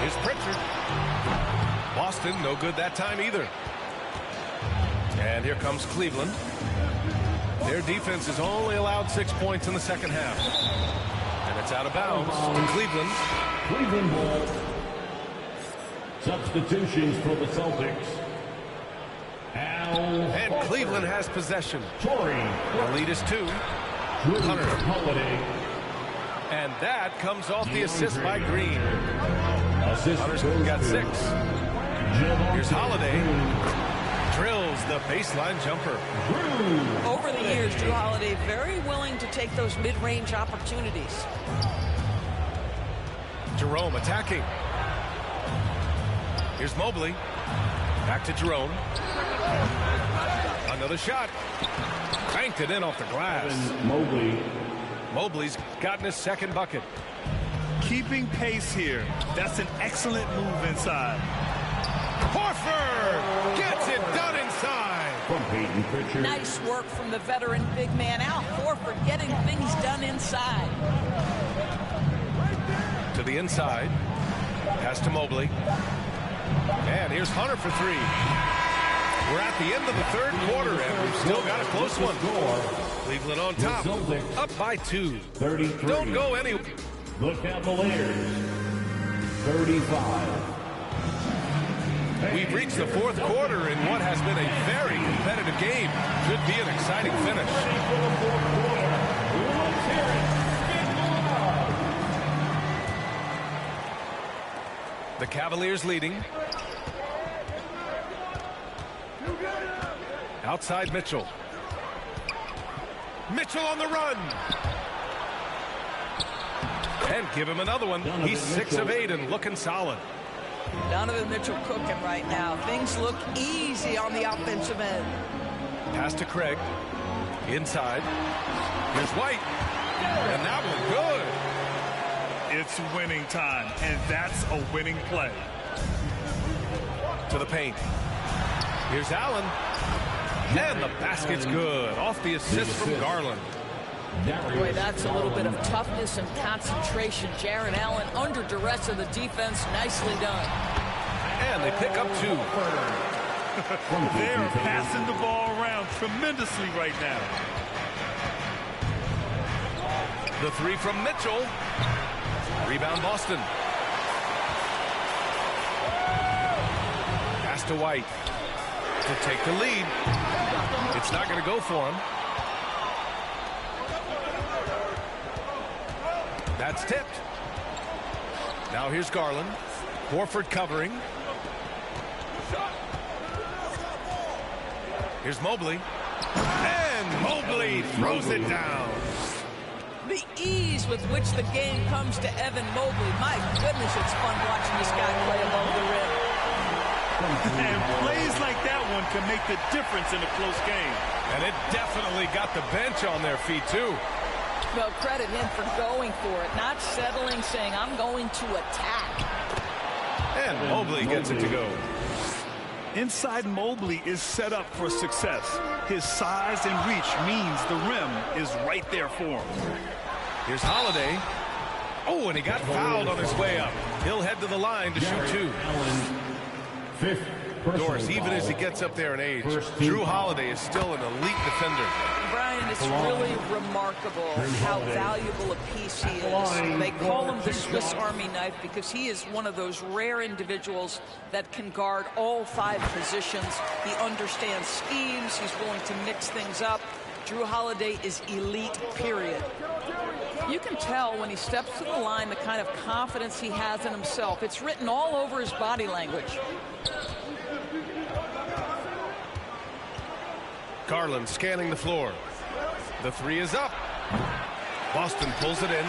Here's Pritchard. Boston, no good that time either. And here comes Cleveland. Their defense has only allowed 6 points in the second half. And it's out of bounds to Cleveland. Cleveland ball. Substitutions for the Celtics. And Cleveland has possession. The lead is 2. Hunter. And that comes off the assist by Green. Hunter's got 6. Here's Holiday. Drills the baseline jumper. Over the years, Drew Holiday very willing to take those mid-range opportunities. Jerome attacking. Here's Mobley. Back to Jerome. Another shot. Banked it in off the glass. Mobley's gotten his second bucket. Keeping pace here. That's an excellent move inside. Horford gets it done inside. Nice work from the veteran big man. Al Horford getting things done inside. To the inside. Pass to Mobley. And here's Hunter for 3. We're at the end of the third quarter, and we've still got a close one. Cleveland on top, up by 2. Don't go anywhere. The Cavaliers, 35. We've reached the fourth quarter in what has been a very competitive game. Should be an exciting finish. The Cavaliers leading. Outside Mitchell. Mitchell on the run. And give him another one. He's 6 of 8 and looking solid. Donovan Mitchell cooking right now. Things look easy on the offensive end. Pass to Craig. Inside. Here's White. And that one good. It's winning time, and that's a winning play. To the paint. Here's Allen. And the basket's good. Off the assist from Garland. Boy, that's a little bit of toughness and concentration. Jarrett Allen under duress of the defense. Nicely done. And they pick up 2. They are passing the ball around tremendously right now. The 3 from Mitchell. Rebound Boston. Pass to White to take the lead. It's not going to go for him. That's tipped. Now here's Garland. Horford covering. Here's Mobley. And Mobley throws it down. The ease with which the game comes to Evan Mobley. My goodness, it's fun watching this guy play above the rim. And plays like that one can make the difference in a close game. And it definitely got the bench on their feet, too. Well, credit him for going for it, not settling, saying, I'm going to attack. And Mobley gets it to go. Inside Mobley is set up for success. His size and reach means the rim is right there for him. Here's Holiday. Oh, and he got fouled on his way up. He'll head to the line to shoot two. Doris, even as he gets up there in age, Drew Holiday is still an elite defender. Brian, it's really remarkable how valuable a piece he is. They call him the Swiss Army knife because he is one of those rare individuals that can guard all 5 positions. He understands schemes. He's willing to mix things up. Drew Holiday is elite, period. You can tell when he steps to the line the kind of confidence he has in himself. It's written all over his body language. Garland scanning the floor. The 3 is up. Boston pulls it in.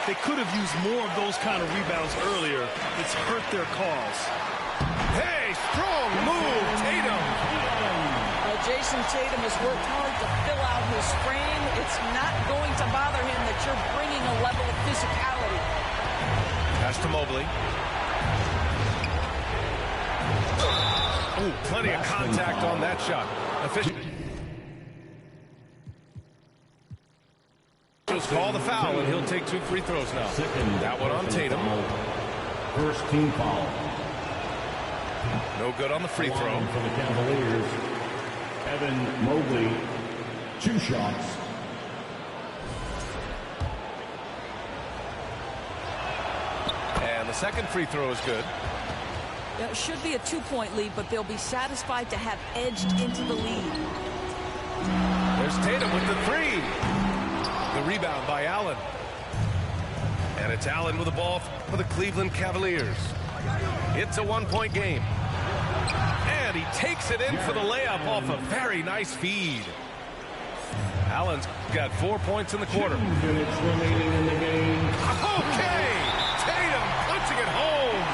They could have used more of those kind of rebounds earlier. It's hurt their cause. Hey, strong move, Tatum. Well, Jason Tatum has worked hard to fill out his frame. It's not going to bother him that you're bringing a level of physicality. Pass to Mobley. Ooh, plenty of contact on that shot. Officials call the foul, and he'll take 2 free throws now. That one on Tatum. First team foul. No good on the free throw. For the Cavaliers, Evan Mobley, 2 shots. And the second free throw is good. It should be a 2-point lead, but they'll be satisfied to have edged into the lead. There's Tatum with the 3. The rebound by Allen. And it's Allen with the ball for the Cleveland Cavaliers. It's a 1-point game. And he takes it in for the layup off a very nice feed. Allen's got 4 points in the quarter. 2 minutes remaining in the game. Okay! Tatum punching it home.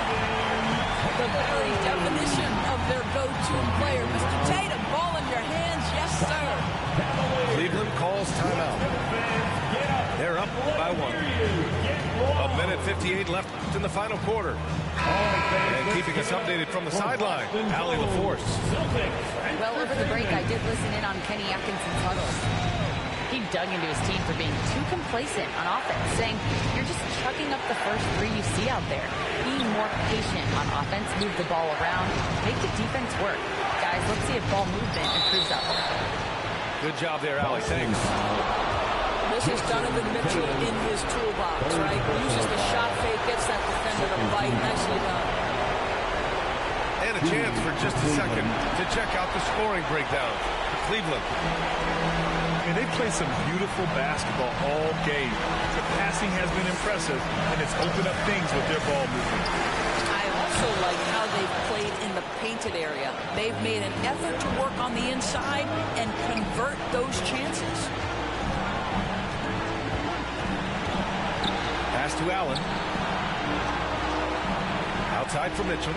The very definition of their go-to player. Mr. Tatum, ball in your hands. Yes, sir. Cleveland calls timeout. They're up by 1. 1:58 left in the final quarter. And keeping us updated from the sideline, Allie LaForce. Well, over the break, I did listen in on Kenny Atkinson's huddles. He dug into his team for being too complacent on offense, saying, you're just chucking up the first 3 you see out there. Be more patient on offense, move the ball around, make the defense work. Guys, let's see if ball movement improves out there. Good job there, Allie. Thanks. This is Donovan Mitchell in his toolbox, right? Uses the shot fake, gets that defender to bite. Nicely done. And a chance for just a second to check out the scoring breakdown for Cleveland. And they play some beautiful basketball all game. The passing has been impressive, and it's opened up things with their ball movement. I also like how they've played in the painted area. They've made an effort to work on the inside and convert those chances. Pass to Allen. Outside for Mitchell.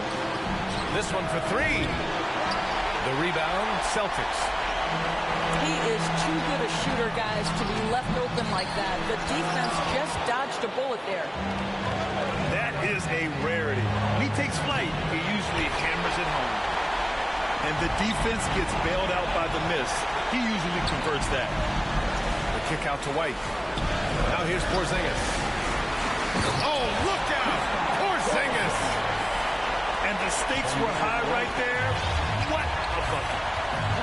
This one for 3. The rebound, Celtics. He is too good a shooter, guys, to be left open like that. The defense just dodged a bullet there. That is a rarity. When he takes flight, he usually hammers it home. And the defense gets bailed out by the miss. He usually converts that. The kick out to White. Now here's Porzingis. Oh, look out! Porzingis! And the stakes were high right there. What a bucket.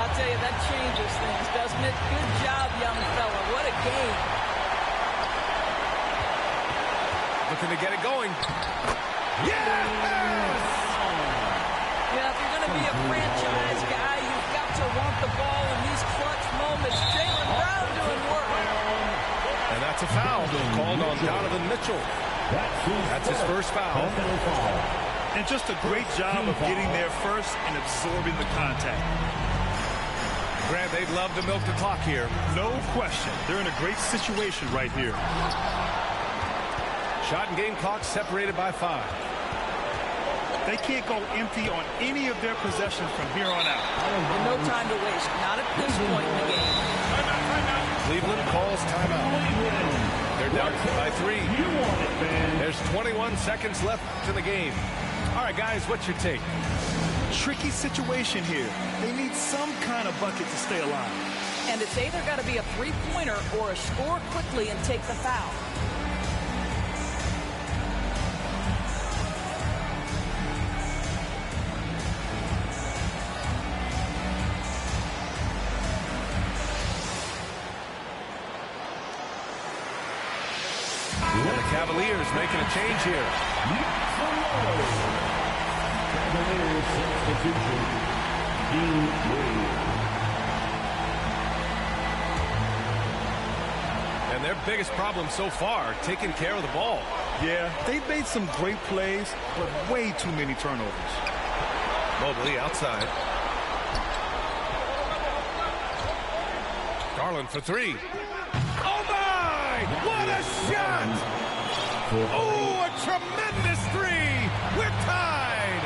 I'll tell you, that changes things, doesn't it? Good job, young fella. What a game. Looking to get it going. Yes! Yeah, if you're going to be a franchise guy, you've got to want the ball in these clutch moments. Jaylen Brown doing work. And that's a foul called on Donovan Mitchell. That's his first foul. And just a great job of getting there first and absorbing the contact. Grant, they'd love to milk the clock here. No question. They're in a great situation right here. Shot and game clock separated by 5. They can't go empty on any of their possessions from here on out. No time to waste. Not at this point in the game. Cleveland calls timeout. They're down by 3. There's 21 seconds left in the game. All right, guys, what's your take? Tricky situation here. They need some kind of bucket to stay alive. And it's either got to be a three-pointer or a score quickly and take the foul. And the Cavaliers making a change here. Cavaliers substitution. And their biggest problem so far, taking care of the ball. Yeah, they've made some great plays, but way too many turnovers. Mobley outside. Garland for 3. Oh, my! What a shot! Oh, a tremendous 3! We're tied!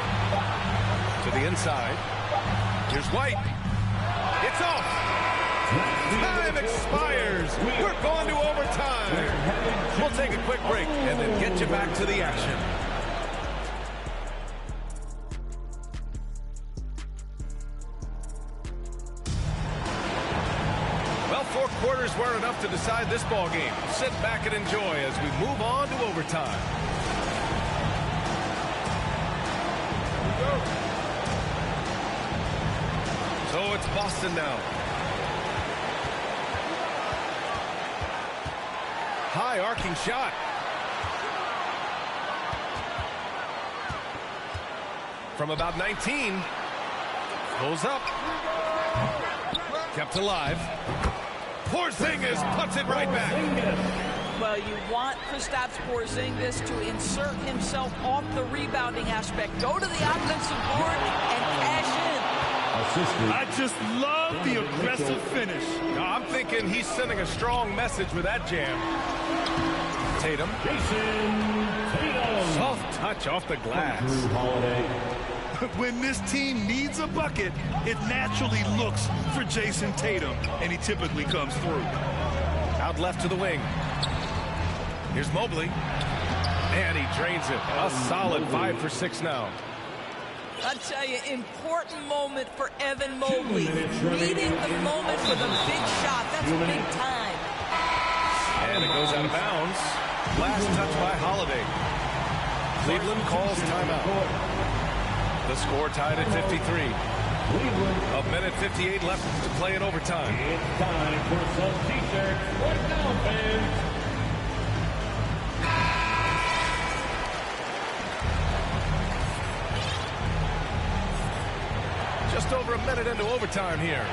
To the inside. Here's White. It's off! Time expires! We're going to overtime! We'll take a quick break and then get you back to the action. Well, 4 quarters weren't enough to decide this ball game. Sit back and enjoy as we move on to overtime. So it's Boston now. High arcing shot. From about 19. Pulls up. Kept alive. Porzingis puts it right back. Well, you want Kristaps Porzingis to insert himself off the rebounding aspect. Go to the offensive board and cash in. I just love the aggressive finish. No, I'm thinking he's sending a strong message with that jam. Tatum. Soft touch off the glass. When this team needs a bucket, it naturally looks for Jason Tatum, and he typically comes through. Out left to the wing. Here's Mobley. And he drains it. A solid 5 for 6 now. I tell you, important moment for Evan Mobley. Needing the moment for the big shot. That's big time. And it goes out of bounds. Last touch by Holiday. Cleveland calls timeout. The score tied at 53. A minute 58 left to play in overtime. It's time for some t-shirts. What now, fans? Just over a minute into overtime here.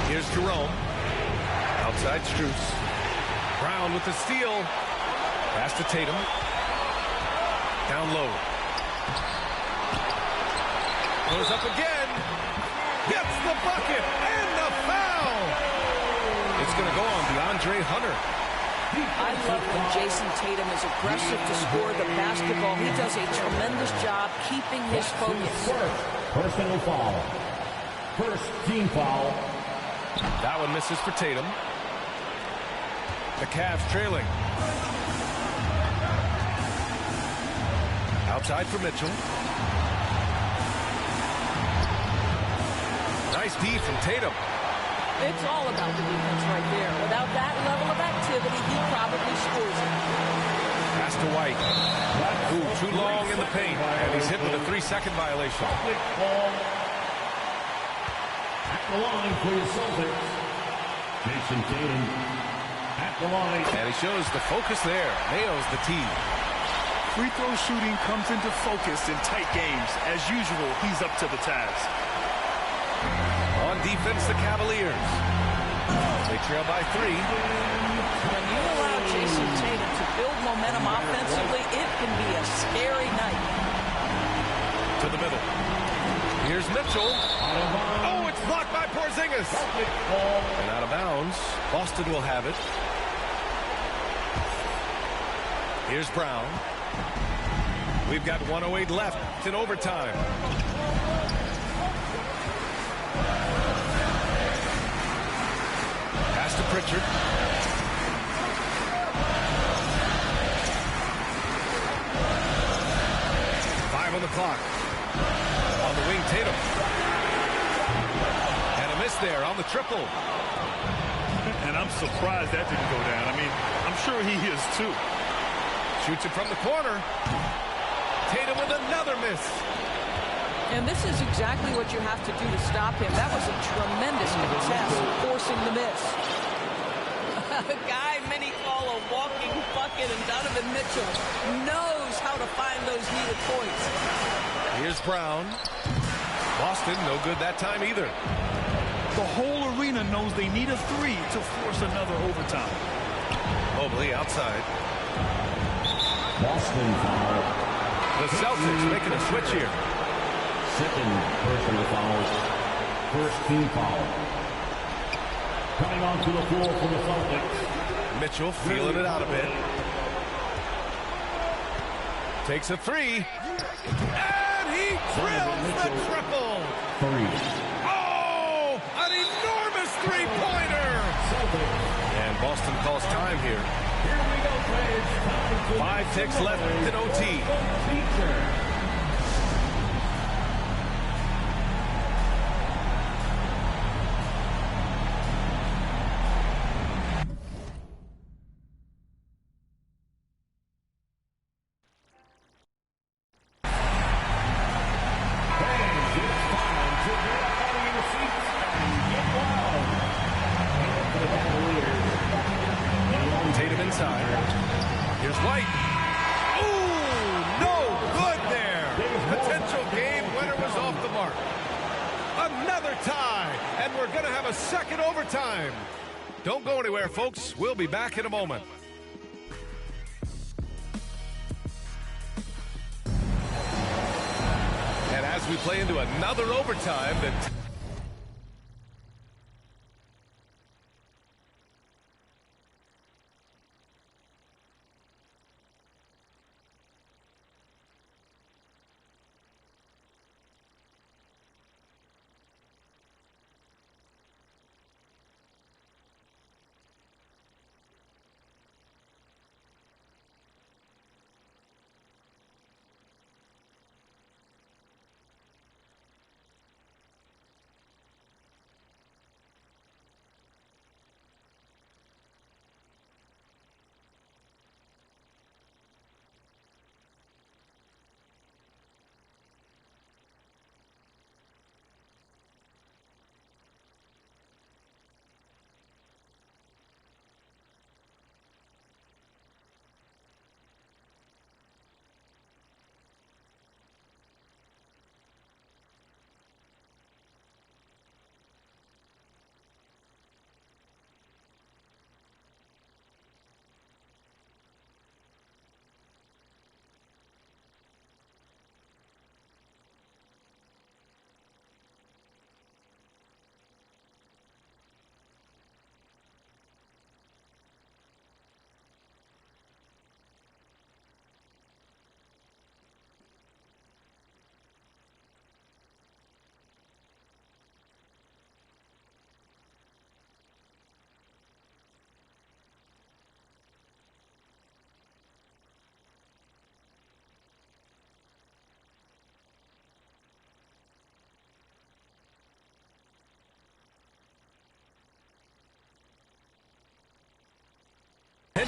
Here's Jerome. Outside Strus. Brown with the steal. Pass to Tatum. Down low. Goes up again. Gets the bucket and the foul. It's going to go on DeAndre Hunter. I love when Jason Tatum is aggressive to score the basketball. He does a tremendous job keeping his focus. Personal foul. First team foul. That one misses for Tatum. The Cavs trailing. Outside for Mitchell. Nice D from Tatum. It's all about the defense right there. Without that level of activity, he probably scores it. Pass to White. Ooh, too long in the paint. And he's hit with a 3-second violation. At the line for your Celtics. Jason Tatum at the line. And he shows the focus there. Nails the tee. Free throw shooting comes into focus in tight games. As usual, he's up to the task. On defense, the Cavaliers. They trail by 3. Porzingis. And out of bounds. Boston will have it. Here's Brown. We've got 1:08 left in overtime. Pass to Pritchard. On the clock. On the wing, Tatum. And a miss there on the triple. And I'm surprised that didn't go down. I mean, I'm sure he is too. Shoots it from the corner. Tatum with another miss. And this is exactly what you have to do to stop him. That was a tremendous contest, forcing the miss. A guy many call a walking bucket, and Donovan Mitchell knows how to find those needed points. Here's Brown. Boston, no good that time either. The whole arena knows they need a three to force another overtime. Mobley outside. Boston foul. The Celtics making a switch here. Second personal foul. First team foul. Coming onto the floor for the Celtics. Mitchell feeling it out a bit. Takes a three. And he drills the triple. Oh, an enormous three-pointer. And Boston calls time here. 5 ticks left in OT. Tatum inside. Here's White. Ooh, no good there. Potential game winner was off the mark. Another tie, and we're going to have a second overtime. Don't go anywhere, folks. We'll be back in a moment. And as we play into another overtime,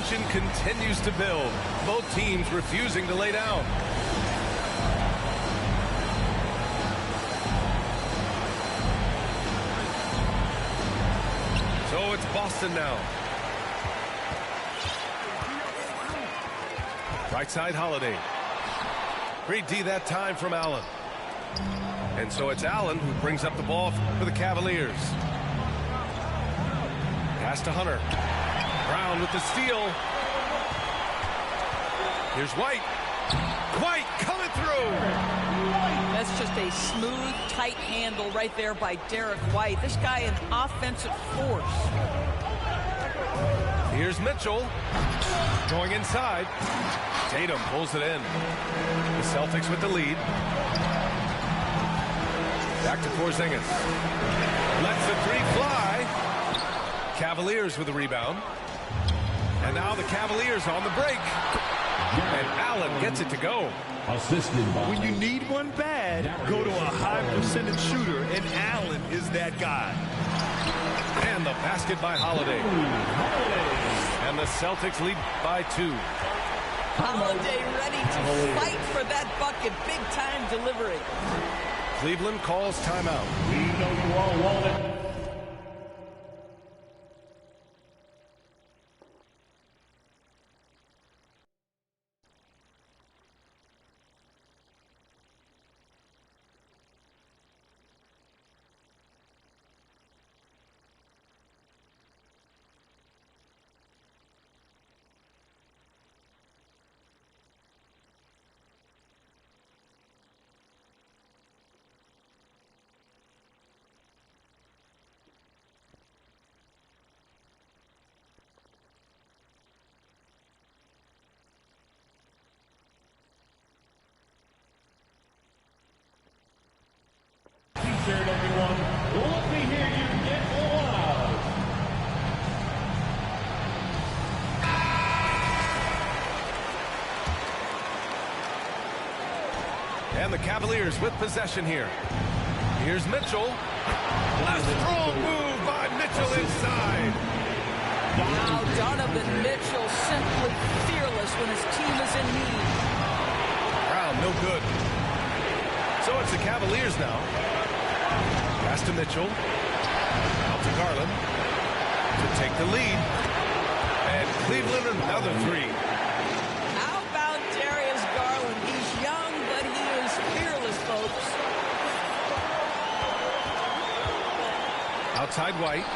tension continues to build. Both teams refusing to lay down. So it's Boston now. Right side, Holiday. Great D that time from Allen. And so it's Allen who brings up the ball for the Cavaliers. Pass to Hunter. Brown with the steal. Here's White. White coming through. That's just a smooth, tight handle right there by Derek White. This guy an offensive force. Here's Mitchell going inside. Tatum pulls it in. The Celtics with the lead. Back to Porzingis. Lets the three fly. Cavaliers with the rebound. And now the Cavaliers on the break. And Allen gets it to go. When you need one bad, go to a high percentage shooter, and Allen is that guy. And the basket by Holiday. And the Celtics lead by 2. Holiday ready to fight for that bucket. Big time delivery. Cleveland calls timeout. We know you all want it. Everyone, let me hear you get loud. And the Cavaliers with possession here. Here's Mitchell. A strong move by Mitchell inside. Wow, Donovan Mitchell simply fearless when his team is in need. Brown, no good. So it's the Cavaliers now. Pass to Mitchell. Out to Garland to take the lead. And Cleveland another three. How about Darius Garland? He's young, but he is fearless, folks. Outside White.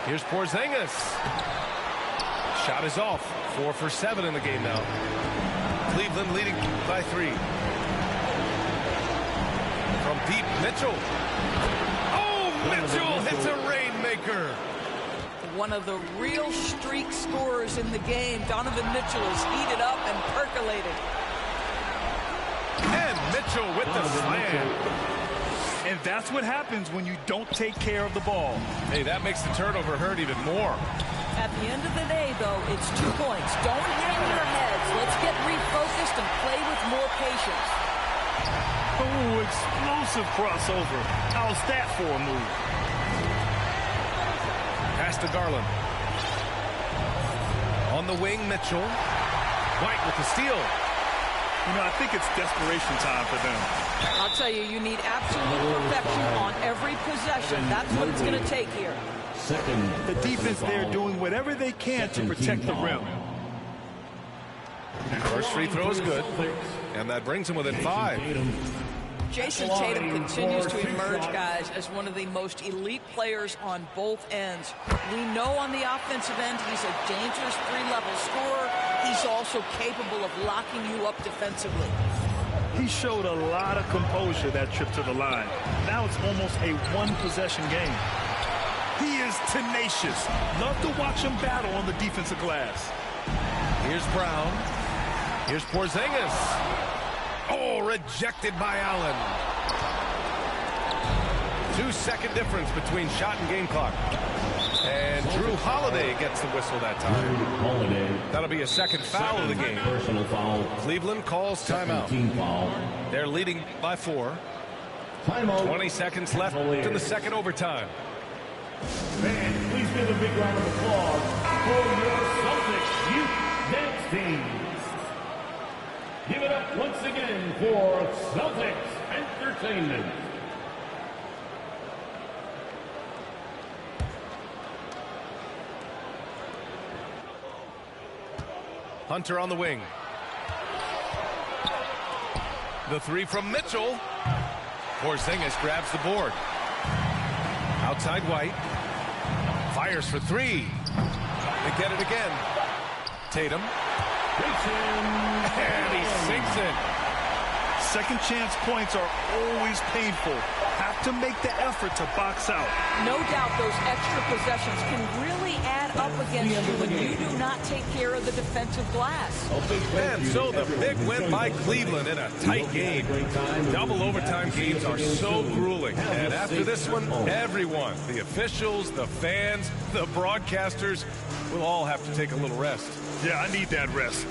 Here's Porzingis. Shot is off. 4 for 7 in the game now. Cleveland leading by 3. From deep, Mitchell. Oh, Mitchell hits a rainmaker. One of the real streak scorers in the game. Donovan Mitchell is heated up and percolated. And Mitchell with the slam. And that's what happens when you don't take care of the ball. Hey, that makes the turnover hurt even more. At the end of the day, though, it's 2 points. Don't hang your heads. Let's get refocused and play with more patience. Oh, explosive crossover. How's that for a move? Pass to Garland. On the wing, Mitchell. White with the steal. You know, I think it's desperation time for them. I'll tell you, you need absolute perfection on every possession. That's what it's going to take here. The defense there doing whatever they can to protect the rim. First free throw is good. And that brings him within 5. Jason Tatum continues to emerge, guys, as one of the most elite players on both ends. We know on the offensive end he's a dangerous 3-level scorer. He's also capable of locking you up defensively. He showed a lot of composure that trip to the line. Now it's almost a one-possession game. He is tenacious. Love to watch him battle on the defensive glass. Here's Brown. Here's Porzingis. Oh, rejected by Allen. 2-second difference between shot and game clock. And Drew Holiday gets the whistle that time. That'll be a second foul of the game. Personal foul. Cleveland calls timeout. Team foul. They're leading by 4. 20 seconds left in the second overtime. Fans, please give a big round of applause for your Celtics Youth Dance Team. Give it up once again for Celtics Entertainment. Hunter on the wing. The 3 from Mitchell. Porzingis grabs the board. Outside White. Fires for 3. They get it again. Tatum. And he sinks it. Second chance points are always painful. Have to make the effort to box out. No doubt those extra possessions can really add up against you when you do not take care of the defensive glass. And so the big win by Cleveland in a tight game. Double overtime games are so grueling. And after this one, everyone, the officials, the fans, the broadcasters, will all have to take a little rest. Yeah, I need that rest.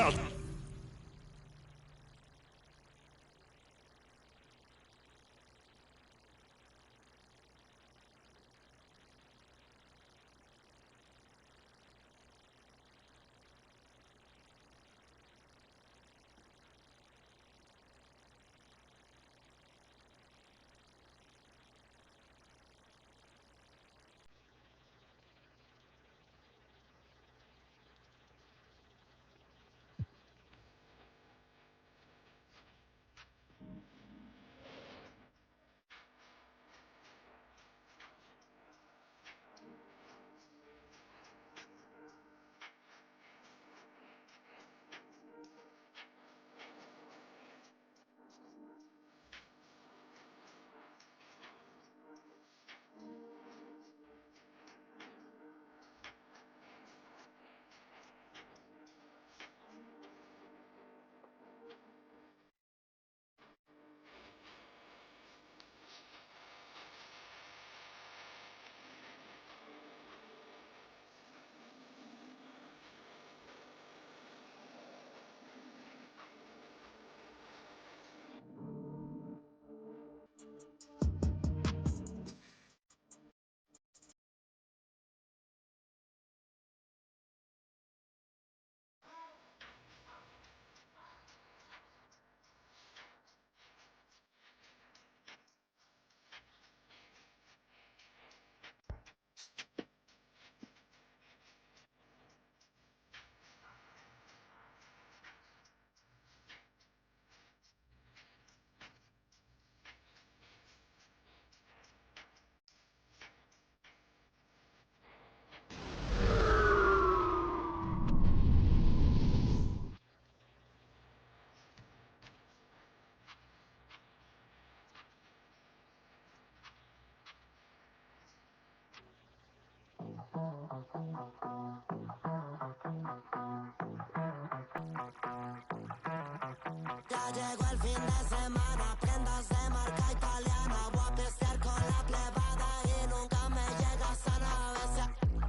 Ya llegó el fin de semana, prendas de marca italiana. Voy a pistear con la plebada y nunca me llega sana.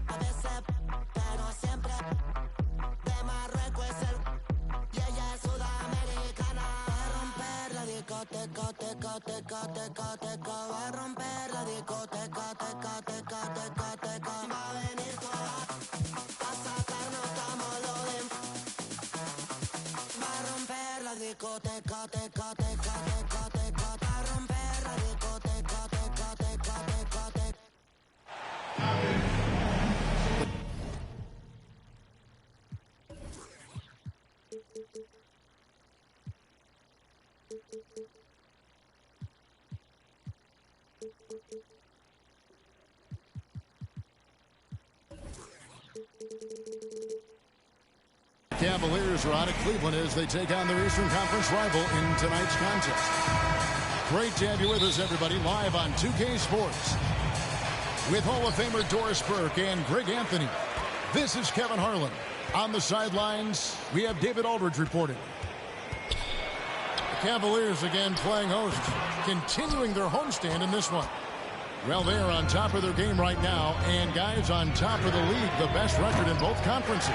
A veces, pero siempre. De Marruecos es el y ella es sudamericana. Va a romper la discoteca, teca, teca, teca, teca. Va a romper la discoteca, teca, teca, teca, teca. Va a venir toda a sacarnos como lo de. Va a romper la discoteca, teca, teca, teca, teca. Va a romper la discoteca, teca, teca, teca, teca. Cavaliers are out of Cleveland as they take on their Eastern Conference rival in tonight's contest. Great to have you with us, everybody, live on 2K Sports. With Hall of Famer Doris Burke and Greg Anthony, this is Kevin Harlan. On the sidelines, we have David Aldridge reporting. The Cavaliers again playing host, continuing their homestand in this one. Well, they're on top of their game right now, and guys, on top of the league, the best record in both conferences.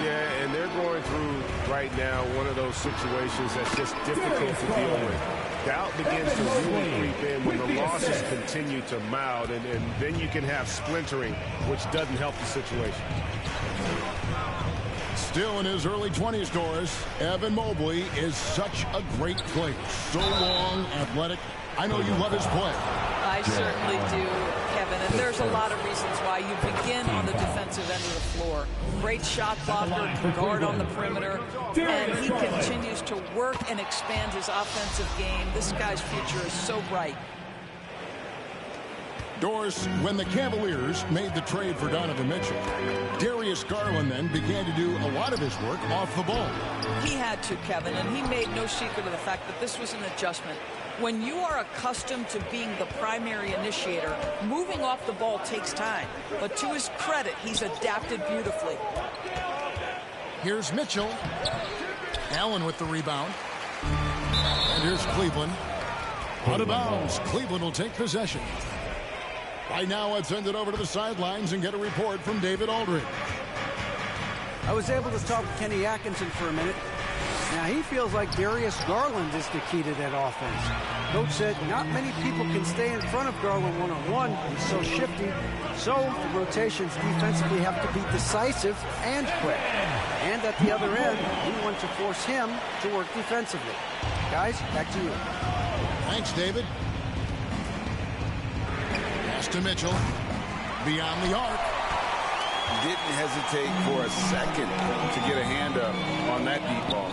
Yeah, and they're going through right now one of those situations that's just difficult to deal with. Doubt begins to really creep in when the losses continue to mount, and then you can have splintering, which doesn't help the situation. Still in his early 20s, Doris, Evan Mobley is such a great player. So long, athletic. I know you love his play. I certainly do, Kevin, and there's a lot of reasons why. You begin on the defensive end of the floor. Great shot blocker, guard on the perimeter, and he continues to work and expand his offensive game. This guy's future is so bright. Doris, when the Cavaliers made the trade for Donovan Mitchell, Darius Garland then began to do a lot of his work off the ball. He had to, Kevin, and he made no secret of the fact that this was an adjustment. When you are accustomed to being the primary initiator, moving off the ball takes time. But to his credit, he's adapted beautifully. Here's Mitchell. Allen with the rebound. And here's Cleveland. Out of bounds. Cleveland will take possession. Right now, I'd send it over to the sidelines and get a report from David Aldridge. I was able to talk to Kenny Atkinson for a minute. Now, he feels like Darius Garland is the key to that offense. Coach said not many people can stay in front of Garland one-on-one. He's so shifty. So the rotations defensively have to be decisive and quick. And at the other end, we want to force him to work defensively. Guys, back to you. Thanks, David. Pass to Mitchell. Beyond the arc. Didn't hesitate for a second to get a hand up on that deep ball.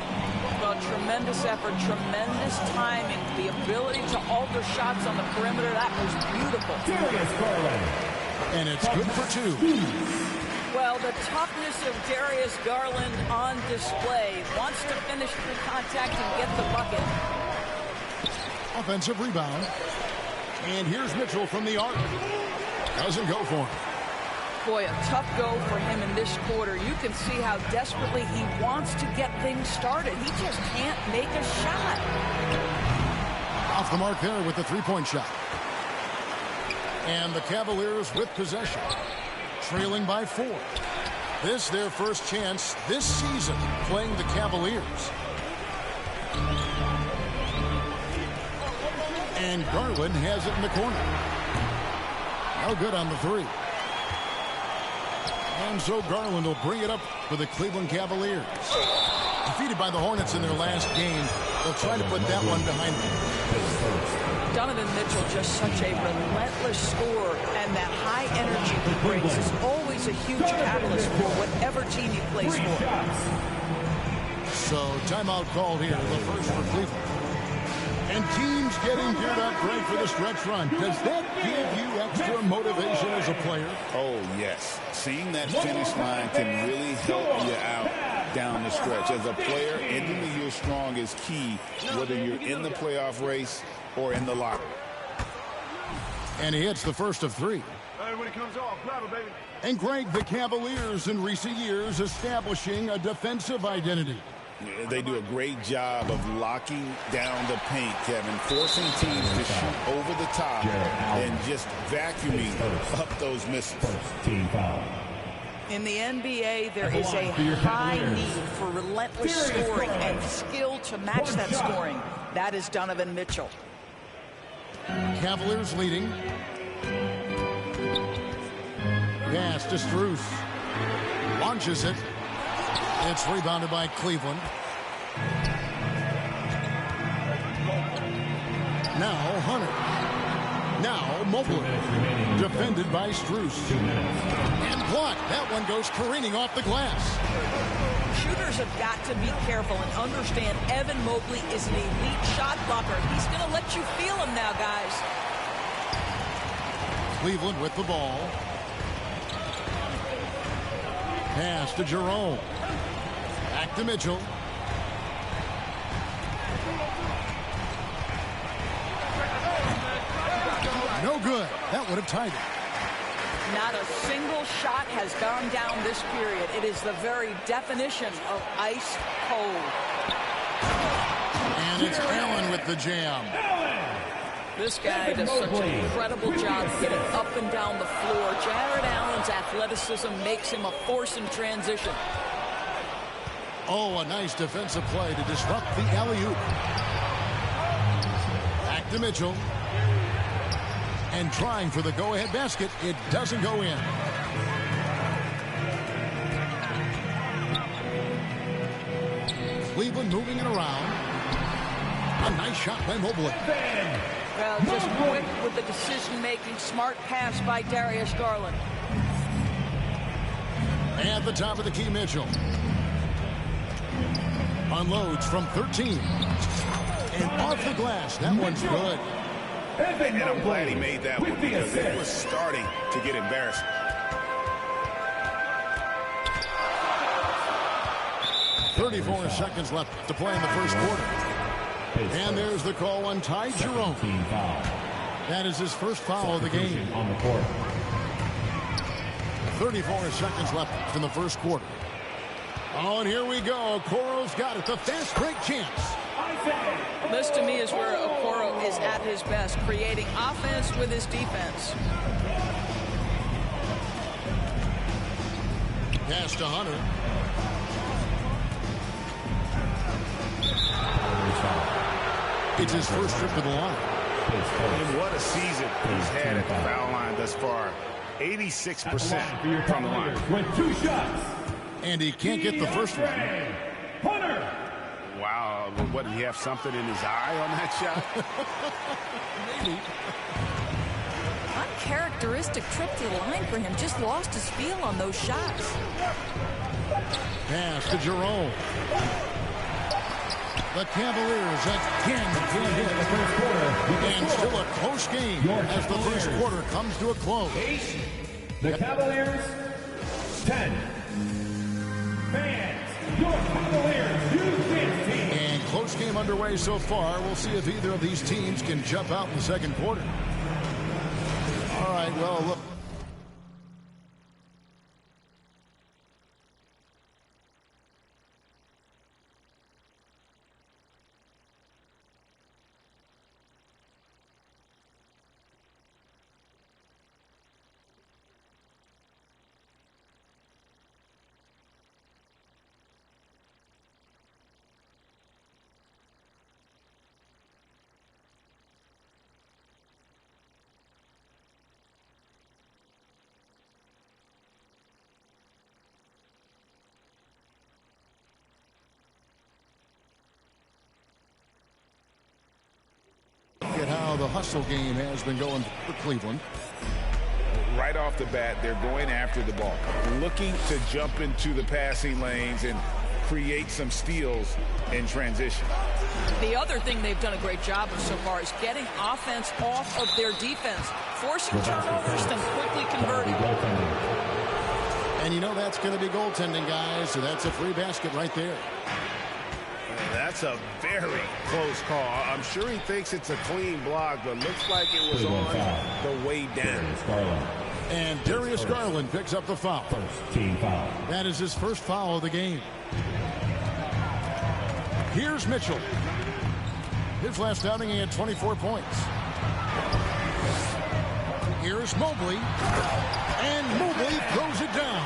Well, tremendous effort, tremendous timing, the ability to alter shots on the perimeter. That was beautiful. And it's good for two. Well, the toughness of Darius Garland on display. Wants to finish through contact and get the bucket. Offensive rebound. And here's Mitchell from the arc. Doesn't go for him. Boy, a tough go for him in this quarter. You can see how desperately he wants to get things started. He just can't make a shot. Off the mark there with the three-point shot. And the Cavaliers with possession. Trailing by 4. This their first chance this season playing the Cavaliers. And Garland has it in the corner. No good on the three. And so Garland will bring it up for the Cleveland Cavaliers. Defeated by the Hornets in their last game, they'll try to put that one behind them. Donovan Mitchell, just such a relentless scorer, and that high energy he brings is always a huge catalyst for whatever team he plays for. So timeout called here, the first for Cleveland. And teams getting geared up right for the stretch run. Does that give you extra motivation as a player? Oh, yes. Seeing that finish line can really help you out down the stretch. As a player, ending the year strong is key, whether you're in the playoff race or in the lottery. And he hits the first of 3. When it comes off, grab it, baby. And Greg, the Cavaliers in recent years establishing a defensive identity. They do a great job of locking down the paint, Kevin, forcing teams to shoot over the top and just vacuuming up those misses. In the NBA, there is a high need for relentless scoring and skill to match that scoring. That is Donovan Mitchell. Cavaliers leading. Pass to Strus. Launches it. It's rebounded by Cleveland. Now Hunter. Now Mobley. Defended by Strus. And blocked. That one goes careening off the glass. Shooters have got to be careful and understand Evan Mobley is an elite shot blocker. He's going to let you feel him now, guys. Cleveland with the ball. Pass to Jerome. Back to Mitchell. No good. That would have tied it. Not a single shot has gone down this period. It is the very definition of ice cold. And it's Allen with the jam. This guy does such an incredible job getting up and down the floor. Jared Allen's athleticism makes him a force in transition. Oh, a nice defensive play to disrupt the alley-oop. Back to Mitchell. And trying for the go-ahead basket. It doesn't go in. Cleveland moving it around. A nice shot by Mobley. Well, just quick with the decision-making. Smart pass by Darius Garland. At the top of the key, Mitchell. Unloads from 13. And off the glass. That one's good. And I'm glad he made that one because it was starting to get embarrassing. .34 seconds left to play in the first quarter. And there's the call on Ty Jerome. That is his first foul of the game. On the court. 34 seconds left in the first quarter. Oh, and here we go. Okoro's got it. The fast break chance. This to me is where Okoro is at his best, creating offense with his defense. Pass to Hunter. It's his first trip to the line. And what a season he's had at the foul line thus far. 86% from the line. With 2 shots. And he can't get the first one. Hunter. Wow, what, did he have something in his eye on that shot? Maybe. Uncharacteristic trip to the line for him. Just lost his feel on those shots. Pass to Jerome. The Cavaliers again can't hit. And still a close game as the first quarter comes to a close. 8. The Cavaliers 10. Fans, your Cavaliers, you 15. And close game underway so far. We'll see if either of these teams can jump out in the second quarter. All right, well, look. At how the hustle game has been going for Cleveland. Right off the bat, they're going after the ball, looking to jump into the passing lanes and create some steals in transition. The other thing they've done a great job of so far is getting offense off of their defense, forcing turnovers, then quickly converting. And you know that's going to be goaltending, guys, so that's a free basket right there. That's a very close call. I'm sure he thinks it's a clean block, but looks like it was on the way down. And Darius Garland picks up the foul. Team foul. That is his first foul of the game. Here's Mitchell. His last outing, he had 24 points. Here's Mobley. And Mobley throws it down.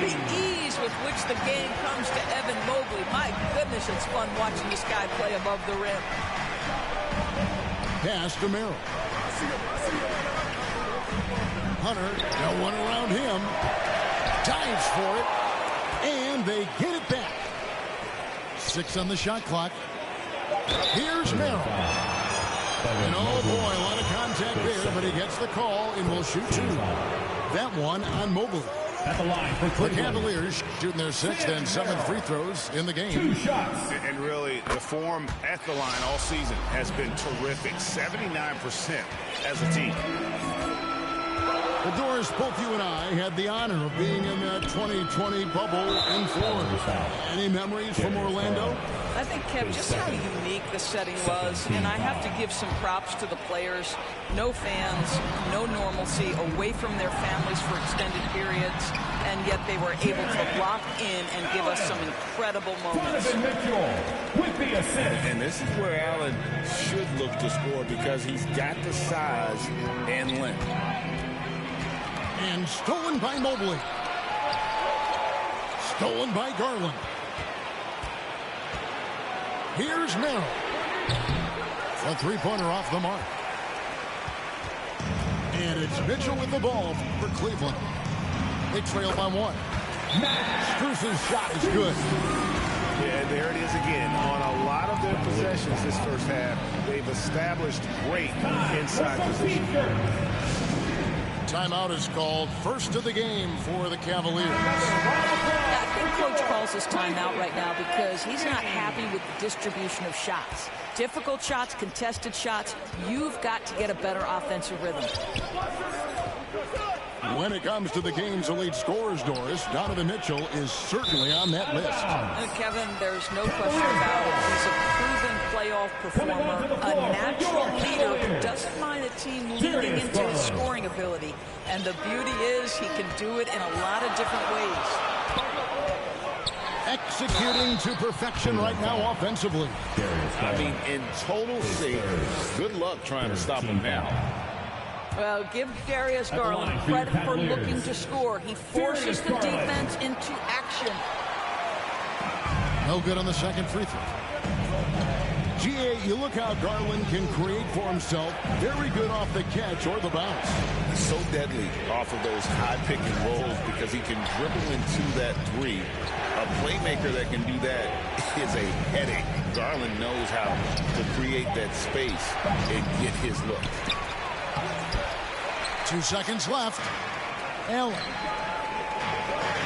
The ease with which the game comes to Evan Mobley. My goodness, it's fun watching this guy play above the rim. Pass to Merrill. Hunter, no one around him. Dives for it. And they get it back. 6 on the shot clock. Here's Merrill. And oh boy, a lot of contact there, but he gets the call and will shoot 2. That one on Mobley. At the line for Cavaliers shooting their 6th and 7th free throws in the game. 2 shots. And really, the form at the line all season has been terrific. 79% as a team. Well, Doris, both you and I had the honor of being in that 2020 bubble in Florida. Any memories from Orlando? I think, Kev, just how unique the setting was, and I have to give some props to the players. No fans, no normalcy, away from their families for extended periods, and yet they were able to lock in and give us some incredible moments. And this is where Allen should look to score because he's got the size and length. And stolen by Mobley. Stolen by Garland. Here's Merrill. A three-pointer off the mark. And it's Mitchell with the ball for Cleveland. They trail by 1. Strus's shot is good. Yeah, there it is again. On a lot of their possessions this first half, they've established great inside position. Timeout is called. First of the game for the Cavaliers. I think Coach calls his timeout right now because he's not happy with the distribution of shots. Difficult shots, contested shots. You've got to get a better offensive rhythm. When it comes to the game's elite scorers, Doris, Donovan Mitchell is certainly on that list. Kevin, there's no question about it. He's a proven playoff performer, a natural leader who doesn't mind a team leaning into his scoring ability. And the beauty is he can do it in a lot of different ways. Executing to perfection right now offensively. I mean, in total shape, good luck trying to stop him now. Well, give Darius Garland credit for looking to score. He forces the defense into action. No good on the second free throw. GA, you look how Garland can create for himself. Very good off the catch or the bounce. He's so deadly off of those high pick and rolls because he can dribble into that three. A playmaker that can do that is a headache. Garland knows how to create that space and get his look. 2 seconds left. Allen.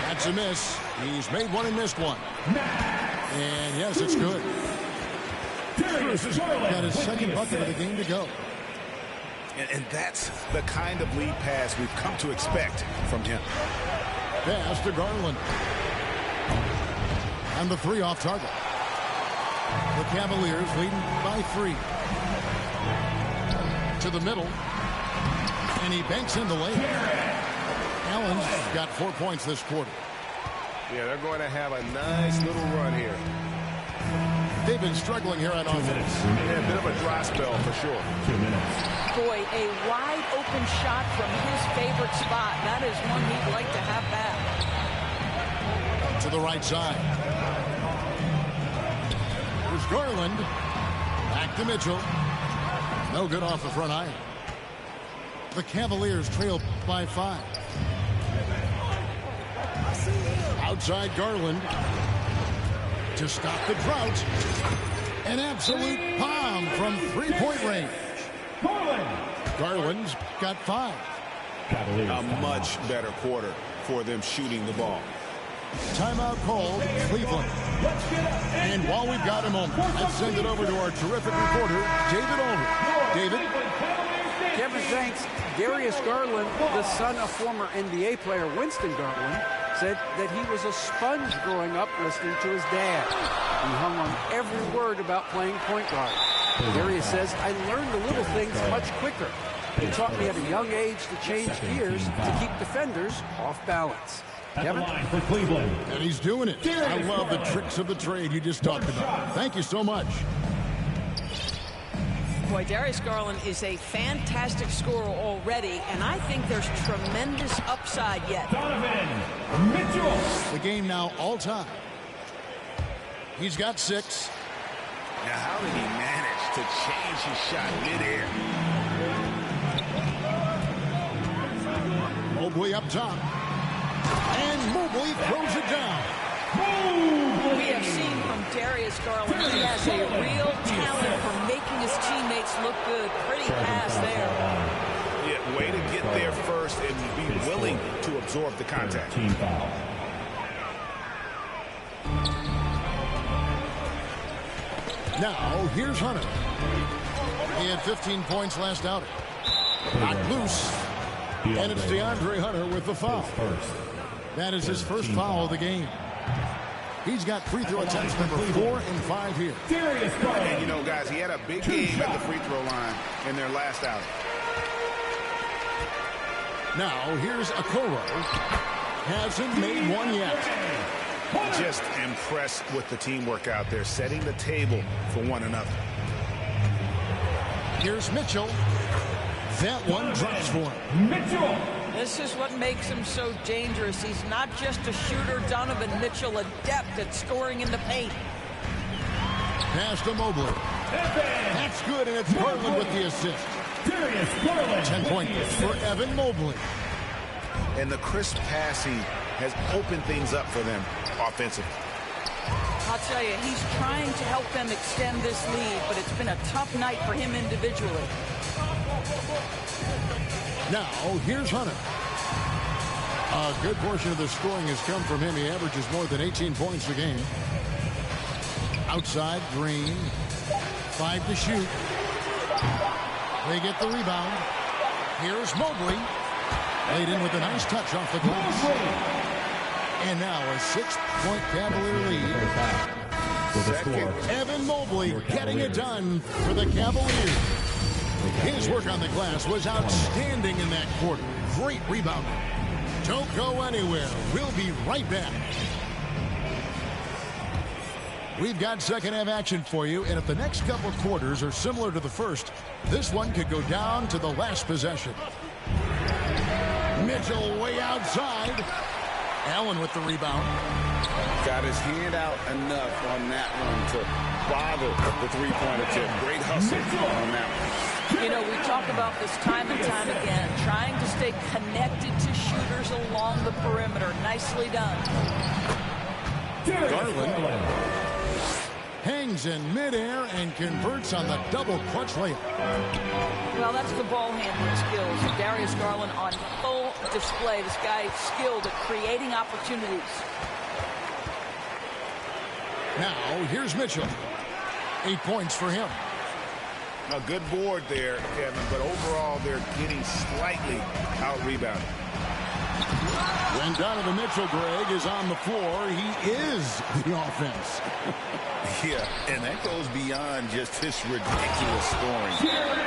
That's a miss. He's made one and missed one. And yes, it's good. Cruz has got his second bucket of the game to go. And that's the kind of lead pass we've come to expect from him. Pass to Garland. And the three off target. The Cavaliers leading by 3. To the middle. And he banks in the lane. Allen's got 4 points this quarter. Yeah, they're going to have a nice little run here. They've been struggling here on offense. Yeah, a bit of a dry spell for sure. 2 minutes. Boy, a wide open shot from his favorite spot. That is one he'd like to have back. To the right side. Here's Garland. Back to Mitchell. No good off the front iron. The Cavaliers trail by 5. Outside Garland to stop the drought. An absolute bomb from three-point range. Garland's got 5. A much better quarter for them shooting the ball. Timeout called Cleveland. And while we've got a moment, let's send it over to our terrific reporter, David Aldridge. David? Kevin, thanks. Darius Garland, the son of former NBA player Winston Garland, said that he was a sponge growing up listening to his dad. He hung on every word about playing point guard. Darius says, I learned the little things much quicker. He taught me at a young age to change gears to keep defenders off balance. Kevin? For Cleveland. And he's doing it. I love the tricks of the trade you just talked about. Thank you so much. Boy, Darius Garland is a fantastic scorer already, and I think there's tremendous upside yet. Donovan Mitchell. The game now all time. He's got 6. Now, how did he manage to change his shot midair? Mobley up top. And Mobley throws it down. We have seen from Darius Garland, he has a real talent for making his teammates look good. Pretty pass there. Yeah, way to get there first and be willing to absorb the contact. Team foul. Now, here's Hunter. He had 15 points last outing. Knocked loose. And it's DeAndre Hunter with the foul. That is his first foul of the game. He's got free throw attempts number 4 and 5 here. And, you know, guys, he had a big game at the free throw line in their last outing. Now, here's Okoro. Hasn't made one yet. Just impressed with the teamwork out there, setting the table for one another. Here's Mitchell. That one drops for him. Mitchell. This is what makes him so dangerous. He's not just a shooter. Donovan Mitchell, adept at scoring in the paint. Pass to Mobley. That's good, and it's Garland with the assist. 10 points for Evan Mobley. And the crisp passing has opened things up for them offensively. I'll tell you, he's trying to help them extend this lead, but it's been a tough night for him individually. Now, here's Hunter. A good portion of the scoring has come from him. He averages more than 18 points a game. Outside, Green. 5 to shoot. They get the rebound. Here's Mobley. Laid in with a nice touch off the glass. And now a 6-point Cavalier lead. Evan Mobley getting it done for the Cavaliers. His work on the glass was outstanding in that quarter. Great rebounding. Don't go anywhere. We'll be right back. We've got second half action for you, and if the next couple quarters are similar to the first, this one could go down to the last possession. Mitchell way outside. Allen with the rebound. Got his hand out enough on that one to bother the three-pointer tip. Great hustle on that one. You know, we talk about this time and time again, trying to stay connected to shooters along the perimeter. Nicely done. Garland hangs in midair and converts on the double clutch layup. Well, that's the ball handling skills of Darius Garland on full display. This guy is skilled at creating opportunities. Now, here's Mitchell. 8 points for him. A good board there, Kevin, but overall they're getting slightly out-rebounded. When Donovan Mitchell, Greg, is on the floor, he is the offense. Yeah, and that goes beyond just his ridiculous scoring.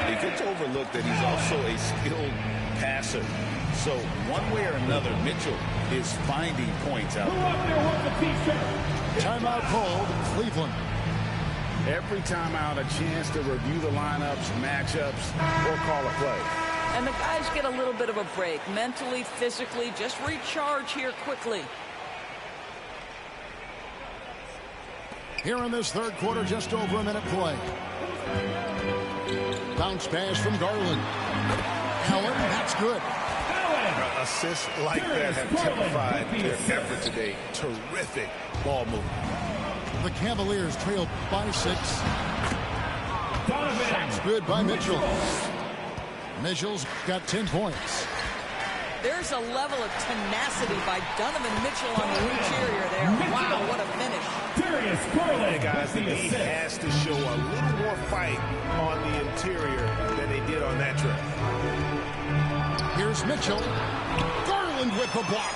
It gets overlooked that he's also a skilled passer. So one way or another, Mitchell is finding points out there. Timeout called, Cleveland. Every timeout, a chance to review the lineups, matchups, or call a play. And the guys get a little bit of a break, mentally, physically, just recharge here quickly. Here in this third quarter, just over a minute play. Bounce pass from Garland. Allen, that's good. Assists like that have typified their effort today. Terrific ball movement. The Cavaliers trail by 6. Shots good by Mitchell. Mitchell's got 10 points. There's a level of tenacity by Donovan Mitchell on the interior there. Wow, what a finish. Hey guys, the D has to show a little more fight on the interior than they did on that trip. Here's Mitchell. Garland with the block.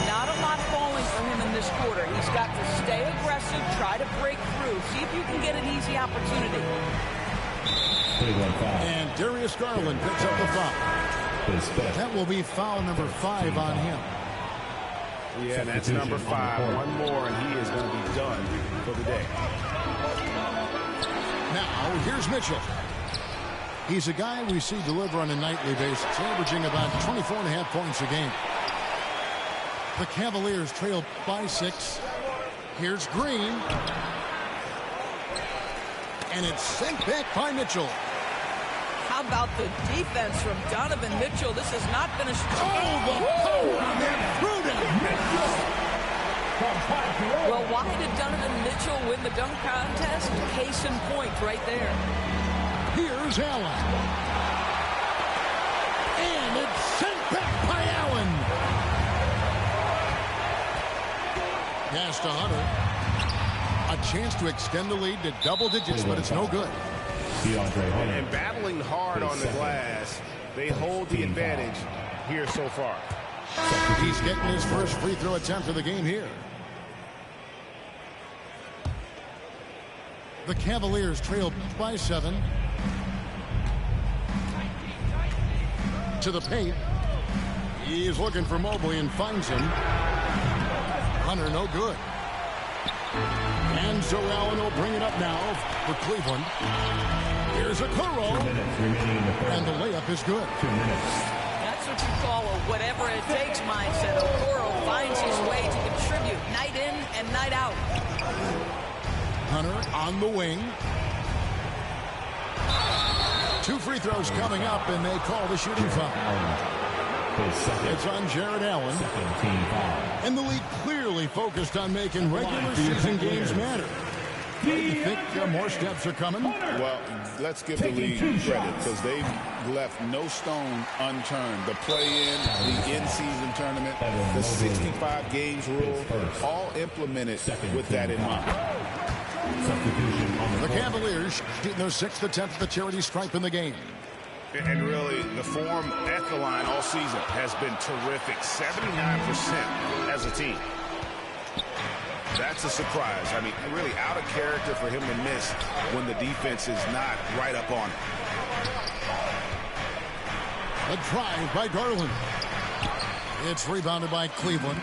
Not a lot falling for him in this quarter. He's got to stay aggressive, try to break through, see if you can get an easy opportunity. And Darius Garland picks up the foul. That will be foul number 5 on him. Yeah, that's number 5. One more, and he is going to be done for the day. Now, here's Mitchell. He's a guy we see deliver on a nightly basis, averaging about 24.5 points a game. The Cavaliers trail by 6. Here's Green. And it's sent back by Mitchell. How about the defense from Donovan Mitchell? This has not been a... Oh, the power on that prudent. Well, why did Donovan Mitchell win the dunk contest? Case in point right there. Here's Allen. And it's sent back by Allen. Pass to Hunter. A chance to extend the lead to double digits, but it's no good. And battling hard on the glass, they hold the advantage here so far. He's getting his first free throw attempt of the game here. The Cavaliers trail by 7. To the paint. He's looking for Mobley and finds him. Hunter, no good. And so Allen will bring it up now for Cleveland. Here's a Okoro. And the layup is good. That's what you call a whatever it takes mindset. Okoro finds his way to contribute night in and night out. Hunter on the wing. 2 free throws coming up, and they call the shooting foul. It's on Jared Allen. And the league clearly focused on making regular season games matter. Do you think more steps are coming? Well, let's give the league credit because they've left no stone unturned. The play-in, the in-season tournament, the 65 games rule, all implemented with that in mind. The Cavaliers shooting their 6th attempt at the charity stripe in the game. And really, the form at the line all season has been terrific. 79% as a team. That's a surprise. I mean, really out of character for him to miss when the defense is not right up on him. A drive by Garland. It's rebounded by Cleveland.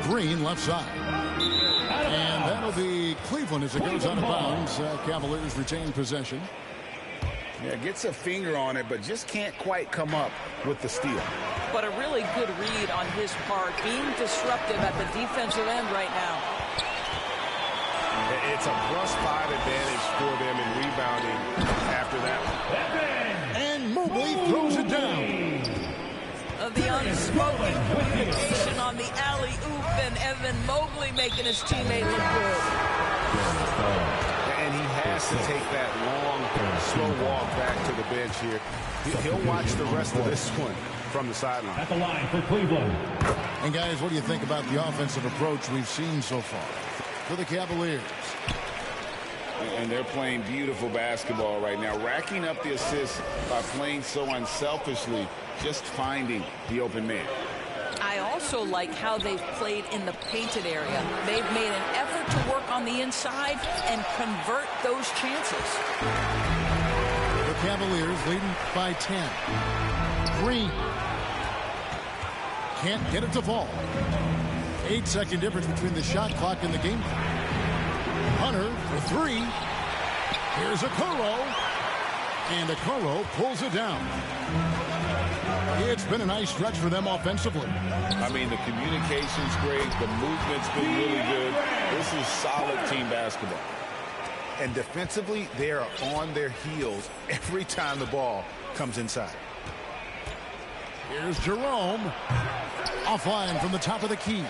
Green left side. And that'll be Cleveland as it goes out of bounds. Cavaliers retain possession. Yeah, gets a finger on it, but just can't quite come up with the steal. But a really good read on his part, being disruptive at the defensive end right now. It's a +5 advantage for them in rebounding after that one. And Mobley throws it down. The unspoken communication on the alley-oop, and Evan Mobley making his teammate look good. And he has to take that long, slow walk back to the bench here. He'll watch the rest of this one from the sideline. At the line for Cleveland. And guys, what do you think about the offensive approach we've seen so far for the Cavaliers? And they're playing beautiful basketball right now, racking up the assists by playing so unselfishly, just finding the open man. I also like how they've played in the painted area. They've made an effort to work on the inside and convert those chances. The Cavaliers leading by 10. Green can't get it to fall. 8-second difference between the shot clock and the game clock. Hunter for 3. Here's Okoro. And Okoro pulls it down. It's been a nice stretch for them offensively. I mean, the communication's great. The movement's been really good. This is solid team basketball. And defensively, they are on their heels every time the ball comes inside. Here's Jerome. Offline from the top of the key.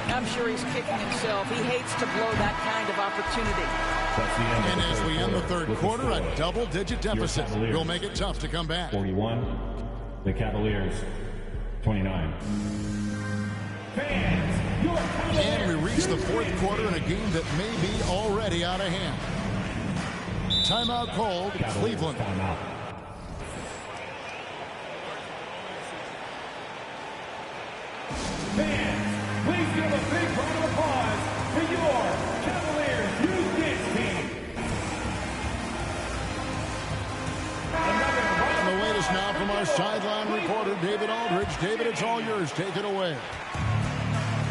I'm sure he's kicking himself. He hates to blow that kind of opportunity. And as we end the third quarter, a double-digit deficit will make it tough to come back. 41. The Cavaliers, 29. And we reach the fourth quarter in a game that may be already out of hand. Timeout called, Cleveland. Timeout. Fans, please give a big round of applause for your Cavaliers Youth Dance Team. And the latest now from our sideline reporter, David Aldridge. David, it's all yours. Take it away.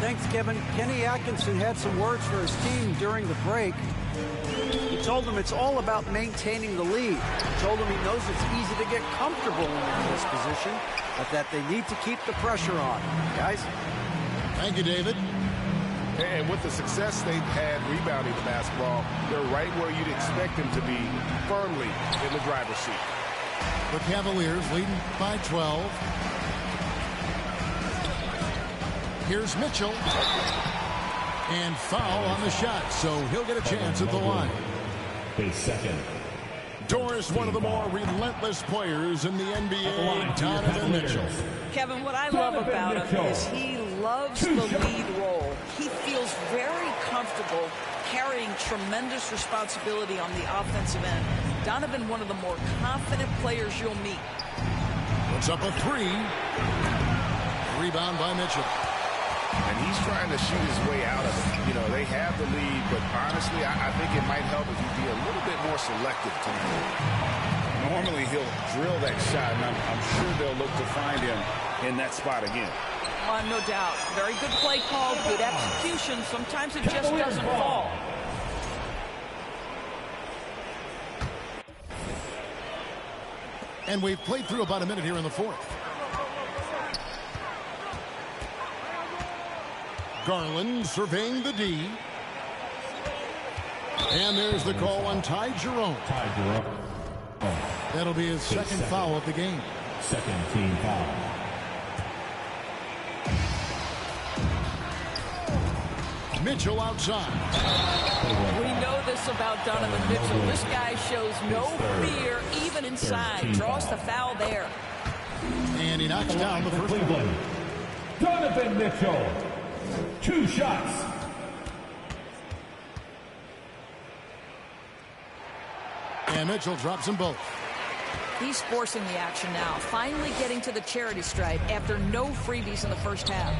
Thanks, Kevin. Kenny Atkinson had some words for his team during the break. He told them it's all about maintaining the lead. He told them he knows it's easy to get comfortable in this position, but that they need to keep the pressure on. Guys? Thank you, David. And with the success they've had rebounding the basketball, they're right where you'd expect them to be, firmly in the driver's seat. The Cavaliers leading by 12. Here's Mitchell. And foul on the shot, so he'll get a chance at the line. A second. Doris, one of the more relentless players in the NBA, Donovan Mitchell. Kevin, what I love about him is he loves the lead role. He feels very comfortable carrying tremendous responsibility on the offensive end. Donovan, one of the more confident players you'll meet. Puts up a 3. Rebound by Mitchell. And he's trying to shoot his way out of it. You know, they have the lead, but honestly, I think it might help if you be a little bit more selective tonight. Normally, he'll drill that shot, and I'm sure they'll look to find him in that spot again. No doubt. Very good play call, good execution. Sometimes it just doesn't fall. And we've played through about a minute here in the fourth. Garland surveying the D. And there's the call on Ty Jerome. Ty Jerome. That'll be his second foul of the game. Second team foul. Mitchell outside. We know this about Donovan Mitchell. This guy shows no fear, even inside. Draws the foul there. And he knocks down the first Cleveland, Donovan Mitchell. 2 shots. And Mitchell drops them both. He's forcing the action now, finally getting to the charity stripe after no freebies in the first half.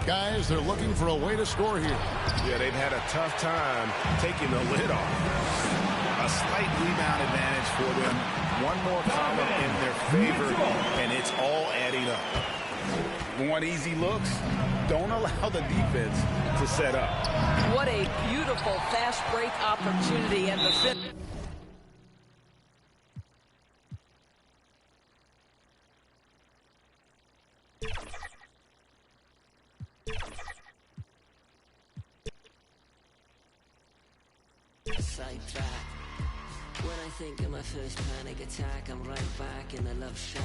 Guys, they're looking for a way to score here. Yeah, they've had a tough time taking the lid off. A slight rebound advantage for them. One more column in their favor, and it's all adding up. Want easy looks? Don't allow the defense to set up. What a beautiful fast break opportunity, and the fifth. Sidetrack. When I think of my first panic attack, I'm right back in the love shack.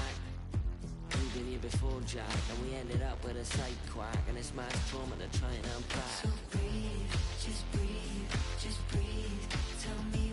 We've been here before, Jack, and we ended up with a side quack, and it's mass trauma to try and unpack. So breathe, just breathe, just breathe. Tell me